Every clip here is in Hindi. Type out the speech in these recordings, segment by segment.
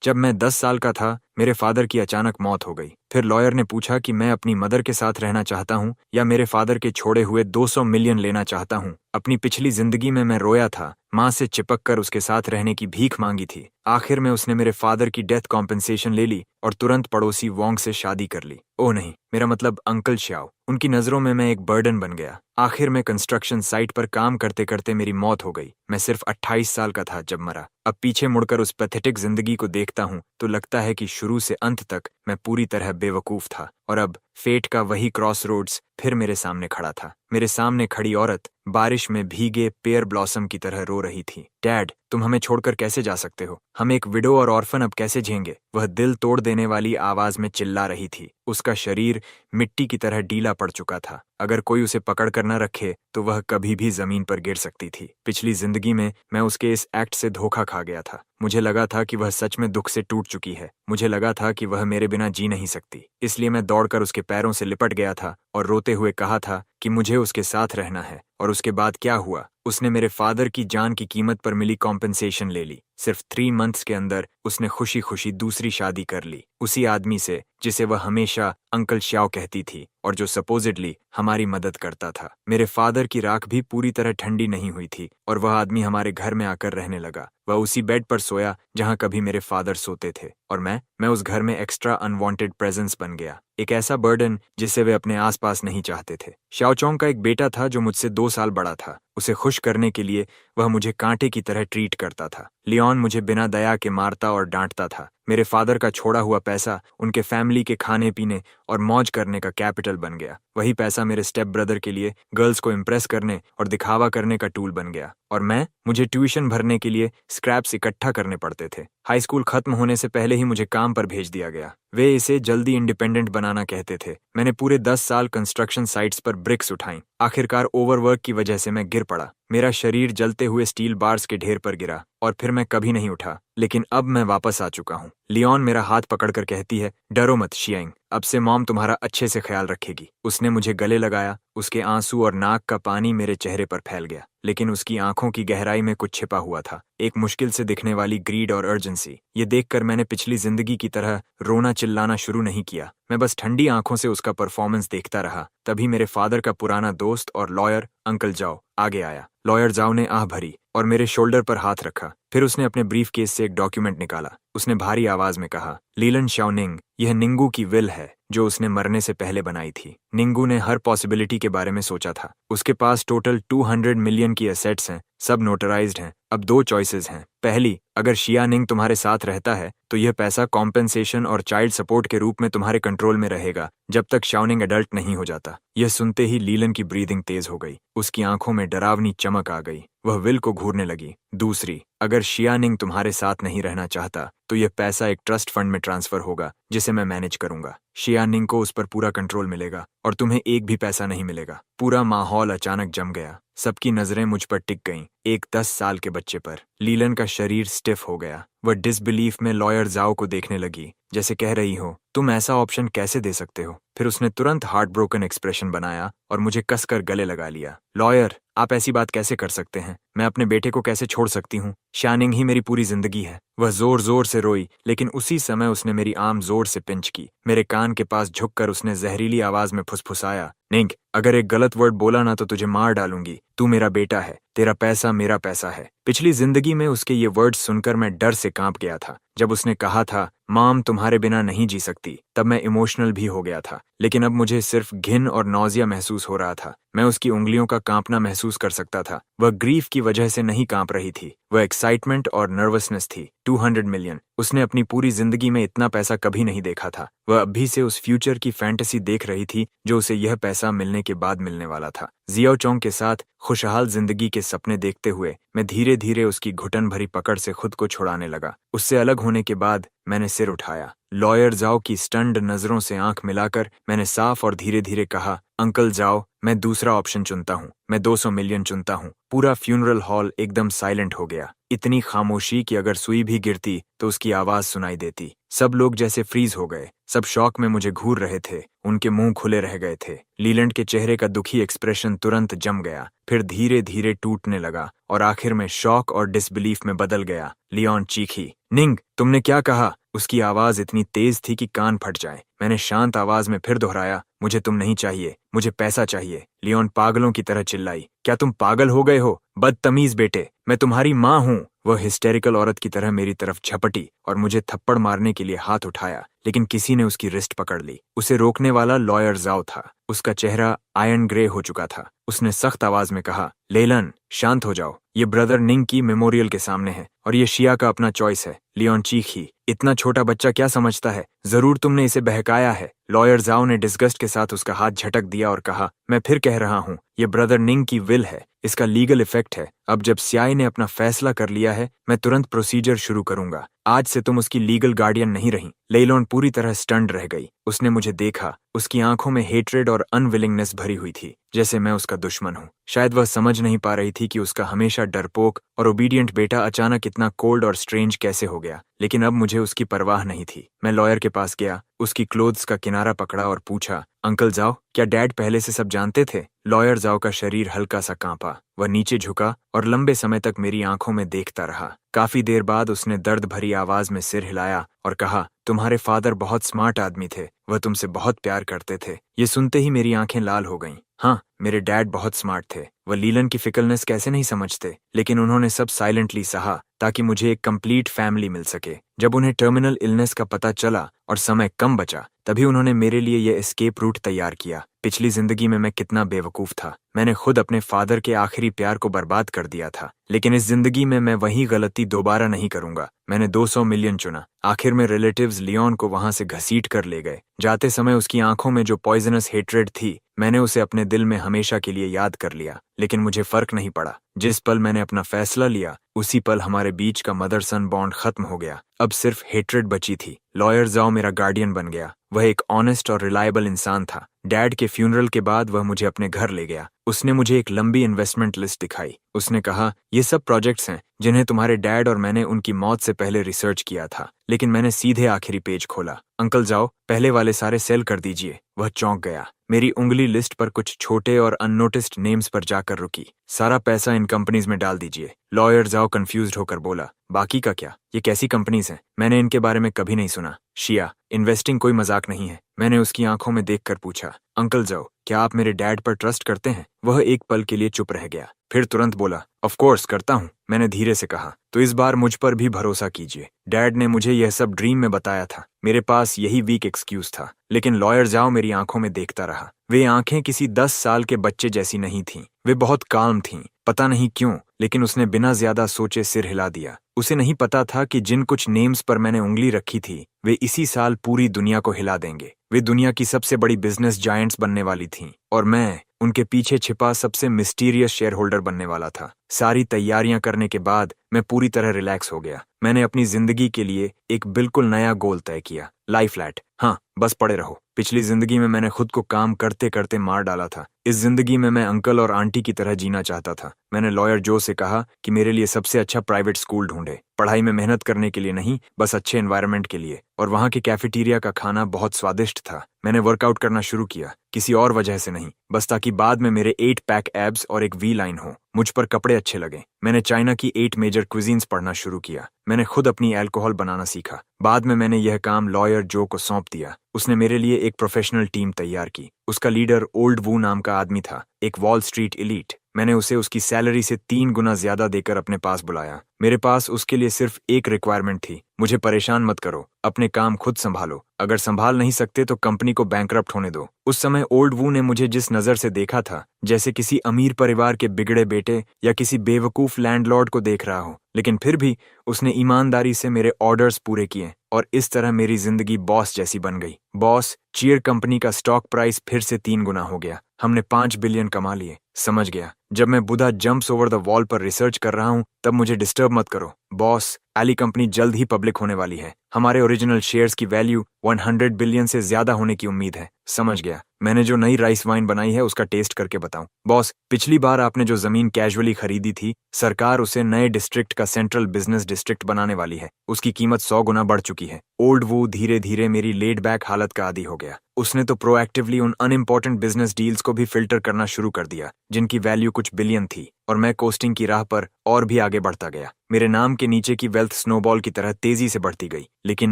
जब मैं 10 साल का था, मेरे फादर की अचानक मौत हो गई। फिर लॉयर ने पूछा कि मैं अपनी मदर के साथ रहना चाहता हूँ या मेरे फादर के छोड़े हुए 200 मिलियन लेना चाहता हूँ। अपनी पिछली जिंदगी में मैं रोया था, माँ से चिपक कर उसके साथ रहने की भीख मांगी थी। आखिर में उसने मेरे फादर की डेथ कॉम्पेंसेशन ले ली और तुरंत पड़ोसी वोंग से शादी कर ली। ओह नहीं, मेरा मतलब अंकल श्याओ। उनकी नजरों में मैं एक बर्डन बन गया। आखिर में कंस्ट्रक्शन साइट पर काम करते करते मेरी मौत हो गई। मैं सिर्फ 28 साल का था जब मरा। अब पीछे मुड़कर उस पैथेटिक जिंदगी को देखता हूँ तो लगता है कि शुरू से अंत तक मैं पूरी तरह बेवकूफ था और अब फेट का वही क्रॉस रोड्स फिर मेरे सामने खड़ा था। मेरे सामने खड़ी औरत बारिश में भीगे पेयर ब्लॉसम की तरह रो रही थी। डैड, तुम हमें छोड़कर कैसे जा सकते हो? हम एक विडो और ऑर्फन अब कैसे झेंगे? वह दिल तोड़ देने वाली आवाज में चिल्ला रही थी। उसका शरीर मिट्टी की तरह ढीला पड़ चुका था। अगर कोई उसे पकड़ कर न रखे तो वह कभी भी जमीन पर गिर सकती थी। पिछली जिंदगी में मैं उसके इस एक्ट से धोखा खा गया था। मुझे लगा था कि वह सच में दुख से टूट चुकी है। मुझे लगा था कि वह मेरे बिना जी नहीं सकती। इसलिए मैं दौड़कर उसके पैरों से लिपट गया था और रोते हुए कहा था कि मुझे उसके साथ रहना है। और उसके बाद क्या हुआ? उसने मेरे फादर की जान की कीमत पर मिली कॉम्पेंसेशन ले ली। सिर्फ 3 मंथ्स के अंदर उसने खुशी खुशी दूसरी शादी कर ली, उसी आदमी से जिसे वह हमेशा अंकल श्याओ कहती थी और जो सपोजिडली हमारी मदद करता था। मेरे फादर की राख भी पूरी तरह ठंडी नहीं हुई थी और वह आदमी हमारे घर में आकर रहने लगा। वह उसी बेड पर सोया जहां कभी मेरे फादर सोते थे और मैं उस घर में एक्स्ट्रा अनवांटेड प्रेजेंस बन गया। एक ऐसा बर्डन जिसे वे अपने आसपास नहीं चाहते थे। शाओचोंग का एक बेटा था जो मुझसे 2 साल बड़ा था। उसे खुश करने के लिए वह मुझे कांटे की तरह ट्रीट करता था। लियोन मुझे बिना दया के मारता और डांटता था। मेरे फादर का छोड़ा हुआ पैसा उनके फैमिली के खाने पीने और मौज करने का कैपिटल बन गया। वही पैसा मेरे स्टेप ब्रदर के लिए गर्ल्स को इम्प्रेस करने और दिखावा करने का टूल बन गया। और मुझे ट्यूशन भरने के लिए स्क्रैप्स इकट्ठा करने पड़ते थे। हाई स्कूल खत्म होने से पहले ही मुझे काम पर भेज दिया गया। वे इसे जल्दी इंडिपेंडेंट बनाना कहते थे। मैंने पूरे 10 साल कंस्ट्रक्शन साइट्स पर ब्रिक्स उठाई। आखिरकार ओवरवर्क की वजह से मैं गिर पड़ा। मेरा शरीर जलते हुए स्टील बार्स के ढेर पर गिरा और फिर मैं कभी नहीं उठा। लेकिन अब मैं वापस आ चुका हूँ। लियोन मेरा हाथ पकड़कर कहती है, डरो मत शियांग, अब से मॉम तुम्हारा अच्छे से ख्याल रखेगी। उसने मुझे गले लगाया। उसके आंसू और नाक का पानी मेरे चेहरे पर फैल गया, लेकिन उसकी आंखों की गहराई में कुछ छिपा हुआ था, एक मुश्किल से दिखने वाली ग्रीड और अर्जेंसी। ये देखकर मैंने पिछली जिंदगी की तरह रोना चिल्लाना शुरू नहीं किया। मैं बस ठंडी आंखों से उसका परफॉर्मेंस देखता रहा। तभी मेरे फादर का पुराना दोस्त और लॉयर अंकल जाओ आगे आया। लॉयर जाओ ने आह भरी और मेरे शोल्डर पर हाथ रखा। फिर उसने अपने ब्रीफ केस से एक डॉक्यूमेंट निकाला। उसने भारी आवाज में कहा, लीलन शाओनिंग, यह निंगू की विल है जो उसने मरने से पहले बनाई थी। निंगू ने हर पॉसिबिलिटी के बारे में सोचा था। उसके पास टोटल 200 मिलियन की एसेट्स हैं, सब नोटराइज्ड हैं। अब 2 चॉइसेस हैं। पहली, अगर शियानिंग तुम्हारे साथ रहता है तो यह पैसा कॉम्पेंसेशन और चाइल्ड सपोर्ट के रूप में तुम्हारे कंट्रोल में रहेगा जब तक शाओनिंग एडल्ट नहीं हो जाता। यह सुनते ही लीलन की ब्रीदिंग तेज हो गई। उसकी आंखों में डरावनी चमक आ गई। वह विल को घूरने लगी। दूसरी, अगर शियानिंग तुम्हारे साथ नहीं रहना चाहता तो यह पैसा एक ट्रस्ट फंड में ट्रांसफर होगा जिसे मैं मैनेज करूंगा। शियानिंग को उस पर पूरा कंट्रोल मिलेगा और तुम्हें एक भी पैसा नहीं मिलेगा। पूरा माहौल अचानक जम गया। सबकी नजरें मुझ पर टिक गईं, एक 10 साल के बच्चे पर। लीलन का शरीर स्टिफ हो गया। वह डिसबिलीफ में लॉयर जाओ को देखने लगी, जैसे कह रही हो, तुम ऐसा ऑप्शन कैसे दे सकते हो? फिर उसने तुरंत हार्ट ब्रोकन एक्सप्रेशन बनाया और मुझे कसकर गले लगा लिया। लॉयर, आप ऐसी बात कैसे कर सकते हैं? मैं अपने बेटे को कैसे छोड़ सकती हूँ? शानिंग ही मेरी पूरी जिंदगी है। वह जोर जोर से रोई, लेकिन उसी समय उसने मेरी आर्म जोर से पिंच की। मेरे कान के पास झुककर उसने जहरीली आवाज में फुसफुसाया, निंग, अगर एक गलत वर्ड बोला ना तो तुझे मार डालूंगी। तू मेरा बेटा है, तेरा पैसा मेरा पैसा है। पिछली जिंदगी में उसके ये वर्ड्स सुनकर मैं डर से कांप गया था। जब उसने कहा था, माम तुम्हारे बिना नहीं जी सकती, तब मैं इमोशनल भी हो गया था। लेकिन अब मुझे सिर्फ घिन और नौजिया महसूस हो रहा था। मैं उसकी उंगलियों का कांपना महसूस कर सकता था। वह ग्रीफ की वजह से नहीं कांप रही थी, वह एक्साइटमेंट और नर्वसनेस थी। 200 मिलियन, उसने अपनी पूरी जिंदगी में इतना पैसा कभी नहीं देखा था। वह अभी से उस फ्यूचर की फैंटेसी देख रही थी जो उसे यह पैसा मिलने के बाद मिलने वाला था। जियाओचोंग के साथ खुशहाल जिंदगी के सपने देखते हुए मैं धीरे धीरे उसकी घुटन भरी पकड़ से खुद को छुड़ाने लगा। उससे अलग होने के बाद मैंने सिर उठाया। लॉयर जाओ की स्टन्ड नजरों से आंख मिलाकर मैंने साफ और धीरे धीरे कहा, अंकल जाओ, मैं दूसरा ऑप्शन चुनता हूँ। मैं 200 मिलियन चुनता हूँ। पूरा फ्यूनरल हॉल एकदम साइलेंट हो गया। इतनी खामोशी कि अगर सुई भी गिरती तो उसकी आवाज सुनाई देती। सब लोग जैसे फ्रीज हो गए। सब शौक में मुझे घूर रहे थे। उनके मुंह खुले रह गए थे। लीलैंड के चेहरे का दुखी एक्सप्रेशन तुरंत जम गया, फिर धीरे धीरे टूटने लगा और आखिर में शॉक और डिसबिलीफ में बदल गया। लियोन चीखी, निंग, तुमने क्या कहा? उसकी आवाज इतनी तेज थी कि कान फट जाए। मैंने शांत आवाज में फिर दोहराया, मुझे तुम नहीं चाहिए, मुझे पैसा चाहिए। लियोन पागलों की तरह चिल्लाई, क्या तुम पागल हो गए हो? बदतमीज बेटे, मैं तुम्हारी माँ हूँ। वह हिस्टेरिकल औरत की तरह मेरी तरफ झपटी और मुझे थप्पड़ मारने के लिए हाथ उठाया, लेकिन किसी ने उसकी रिस्ट पकड़ ली। उसे रोकने वाला लॉयर जाओ था। उसका चेहरा आयरन ग्रे हो चुका था। उसने सख्त आवाज में कहा, लेलन, शांत हो जाओ। ये ब्रदर निंग की मेमोरियल के सामने है और ये शिया का अपना चॉइस है। लियोन चीखी, इतना छोटा बच्चा क्या समझता है? जरूर तुमने इसे बहकाया है। लॉयर जाओ ने डिस्गस्ट के साथ उसका हाथ झटक दिया और कहा, मैं फिर कह रहा हूँ, ये ब्रदर निंग की विल है, इसका लीगल इफेक्ट है। अब जब सीआई ने अपना फैसला कर लिया है, मैं तुरंत प्रोसीजर शुरू करूंगा। आज से तुम उसकी लीगल गार्डियन नहीं रही। लेलोन पूरी तरह स्टन्ड रह गई। उसने मुझे देखा। उसकी आंखों में हेट्रेड और अनविलिंगनेस भरी हुई थी, जैसे मैं उसका दुश्मन हूँ। शायद वह समझ नहीं पा रही थी कि उसका हमेशा डरपोक और ओबीडियंट बेटा अचानक इतना कोल्ड और स्ट्रेंज कैसे हो गया। लेकिन अब मुझे उसकी परवाह नहीं थी। मैं लॉयर के पास गया, उसकी क्लोथ्स का किनारा पकड़ा और पूछा, अंकल जाओ, क्या डैड पहले से सब जानते थे? लॉयर जाओ का शरीर हल्का सा कांपा। वह नीचे झुका और लंबे समय तक मेरी आंखों में देखता रहा। काफी देर बाद उसने दर्द भरी आवाज में सिर हिलाया और कहा, तुम्हारे फादर बहुत स्मार्ट आदमी थे, वह तुमसे बहुत प्यार करते थे। ये सुनते ही मेरी आंखें लाल हो गईं। हाँ, मेरे डैड बहुत स्मार्ट थे। वह लीलन की फिकलनेस कैसे नहीं समझते, लेकिन उन्होंने सब साइलेंटली सहा ताकि मुझे एक कंप्लीट फैमिली मिल सके। जब उन्हें टर्मिनल इलनेस का पता चला और समय कम बचा, तभी उन्होंने मेरे लिए यह एस्केप रूट तैयार किया। पिछली जिंदगी में मैं कितना बेवकूफ था। मैंने खुद अपने फादर के आखिरी प्यार को बर्बाद कर दिया था, लेकिन इस जिंदगी में मैं वही गलती दोबारा नहीं करूंगा। मैंने 200 मिलियन चुना। आखिर में रिलेटिव्स लियोन को वहां से घसीट कर ले गए। जाते समय उसकी आंखों में जो पॉइजनस हेट्रेड थी, मैंने उसे अपने दिल में हमेशा के लिए याद कर लिया। लेकिन मुझे फर्क नहीं पड़ा। जिस पल मैंने अपना फैसला लिया, उसी पल हमारे बीच का मदर सन बॉन्ड खत्म हो गया। अब सिर्फ हेट्रेड बची थी। लॉयर जाओ मेरा गार्डियन बन गया। वह एक ऑनेस्ट और रिलायबल इंसान था। डैड के फ्यूनरल के बाद वह मुझे अपने घर ले गया। उसने मुझे एक लंबी इन्वेस्टमेंट लिस्ट दिखाई। उसने कहा, ये सब प्रोजेक्ट्स हैं जिन्हें तुम्हारे डैड और मैंने उनकी मौत से पहले रिसर्च किया था। लेकिन मैंने सीधे आखिरी पेज खोला। अंकल जाओ, पहले वाले सारे सेल कर दीजिए। वह चौंक गया। मेरी उंगली लिस्ट पर कुछ छोटे और अननोटिस्ड नेम्स पर जाकर रुकी। सारा पैसा इन कंपनीज में डाल दीजिए। लॉयर जाओ कंफ्यूज्ड होकर बोला, बाकी का क्या? ये कैसी कंपनीज हैं? मैंने इनके बारे में कभी नहीं सुना। शिया, इन्वेस्टिंग कोई मजाक नहीं है। मैंने उसकी आंखों में देखकर पूछा, अंकल जाओ, क्या आप मेरे डैड पर ट्रस्ट करते हैं? वह एक पल के लिए चुप रह गया, फिर तुरंत बोला, ऑफ कोर्स करता हूँ। मैंने धीरे से कहा, तो इस बार मुझ पर भी भरोसा कीजिए। डैड ने मुझे यह सब ड्रीम में बताया था। मेरे पास यही वीक एक्सक्यूज था। लेकिन लॉयर जाओ मेरी आंखों में देखता रहा। वे आंखें किसी 10 साल के बच्चे जैसी नहीं थीं। वे बहुत काम थीं। पता नहीं क्यों, लेकिन उसने बिना ज्यादा सोचे सिर हिला दिया। उसे नहीं पता था कि जिन कुछ नेम्स पर मैंने उंगली रखी थी, वे इसी साल पूरी दुनिया को हिला देंगे। वे दुनिया की सबसे बड़ी बिजनेस जायंट्स बनने वाली थीं और मैं उनके पीछे छिपा सबसे मिस्टीरियस शेयर होल्डर बनने वाला था। सारी तैयारियां करने के बाद मैं पूरी तरह रिलैक्स हो गया। मैंने अपनी जिंदगी के लिए एक बिल्कुल नया गोल तय किया, लाई फ्लैट। हाँ, बस पड़े रहो। पिछली जिंदगी में मैंने खुद को काम करते करते मार डाला था। इस जिंदगी में मैं अंकल और आंटी की तरह जीना चाहता था। मैंने लॉयर जो से कहा कि मेरे लिए सबसे अच्छा प्राइवेट स्कूल ढूंढे, पढ़ाई में मेहनत करने के लिए नहीं, बस अच्छे एनवायरनमेंट के लिए। और वहाँ के कैफेटेरिया का खाना बहुत स्वादिष्ट था। मैंने वर्कआउट करना शुरू किया, किसी और वजह से नहीं, बस ताकि बाद में मेरे 8 पैक एब्स और एक वी लाइन हो। मुझ पर कपड़े अच्छे लगे। मैंने चाइना की 8 मेजर क्विजीन्स पढ़ना शुरू किया। मैंने खुद अपनी अल्कोहल बनाना सीखा। बाद में मैंने यह काम लॉयर जो को सौंप दिया। उसने मेरे लिए एक प्रोफेशनल टीम तैयार की। उसका लीडर ओल्ड वू नाम का आदमी था, एक वॉल स्ट्रीट एलीट। मैंने उसे उसकी सैलरी से 3 गुना ज्यादा देकर अपने पास बुलाया। मेरे पास उसके लिए सिर्फ एक रिक्वायरमेंट थी, मुझे परेशान मत करो, अपने काम खुद संभालो। अगर संभाल नहीं सकते तो कंपनी को बैंकरप्ट होने दो। उस समय ओल्ड वू ने मुझे जिस नजर से देखा था, जैसे किसी अमीर परिवार के बिगड़े बेटे या किसी बेवकूफ लैंडलॉर्ड को देख रहा हो, लेकिन फिर भी उसने ईमानदारी से मेरे ऑर्डर्स पूरे किए और इस तरह मेरी जिंदगी बॉस जैसी बन गई। बॉस, चीयर कंपनी का स्टॉक प्राइस फिर से 3 गुना हो गया। हमने 5 बिलियन कमा लिए। समझ गया। जब मैं बुधा जंप्स ओवर द वॉल पर रिसर्च कर रहा हूँ, तब मुझे डिस्टर्ब मत करो। बॉस, एली कंपनी जल्द ही पब्लिक होने वाली है। हमारे ओरिजिनल शेयर्स की वैल्यू 100 बिलियन से ज्यादा होने की उम्मीद है। समझ गया। मैंने जो नई राइस वाइन बनाई है उसका टेस्ट करके बताऊं। बॉस, पिछली बार आपने जो जमीन कैजुअली खरीदी थी, सरकार उसे नए डिस्ट्रिक्ट का सेंट्रल बिजनेस डिस्ट्रिक्ट बनाने वाली है। उसकी कीमत 100 गुना बढ़ चुकी है। ओल्ड वो धीरे धीरे मेरी लेड बैक हालत का आदी हो गया। उसने तो प्रोएक्टिवली उन अनइम्पोर्टेंट बिजनेस डील्स को भी फिल्टर करना शुरू कर दिया जिनकी वैल्यू कुछ बिलियन थी, और मैं कोस्टिंग की राह पर और भी आगे बढ़ता गया। मेरे नाम के नीचे की वेल्थ स्नोबॉल की तरह तेजी से बढ़ती गई, लेकिन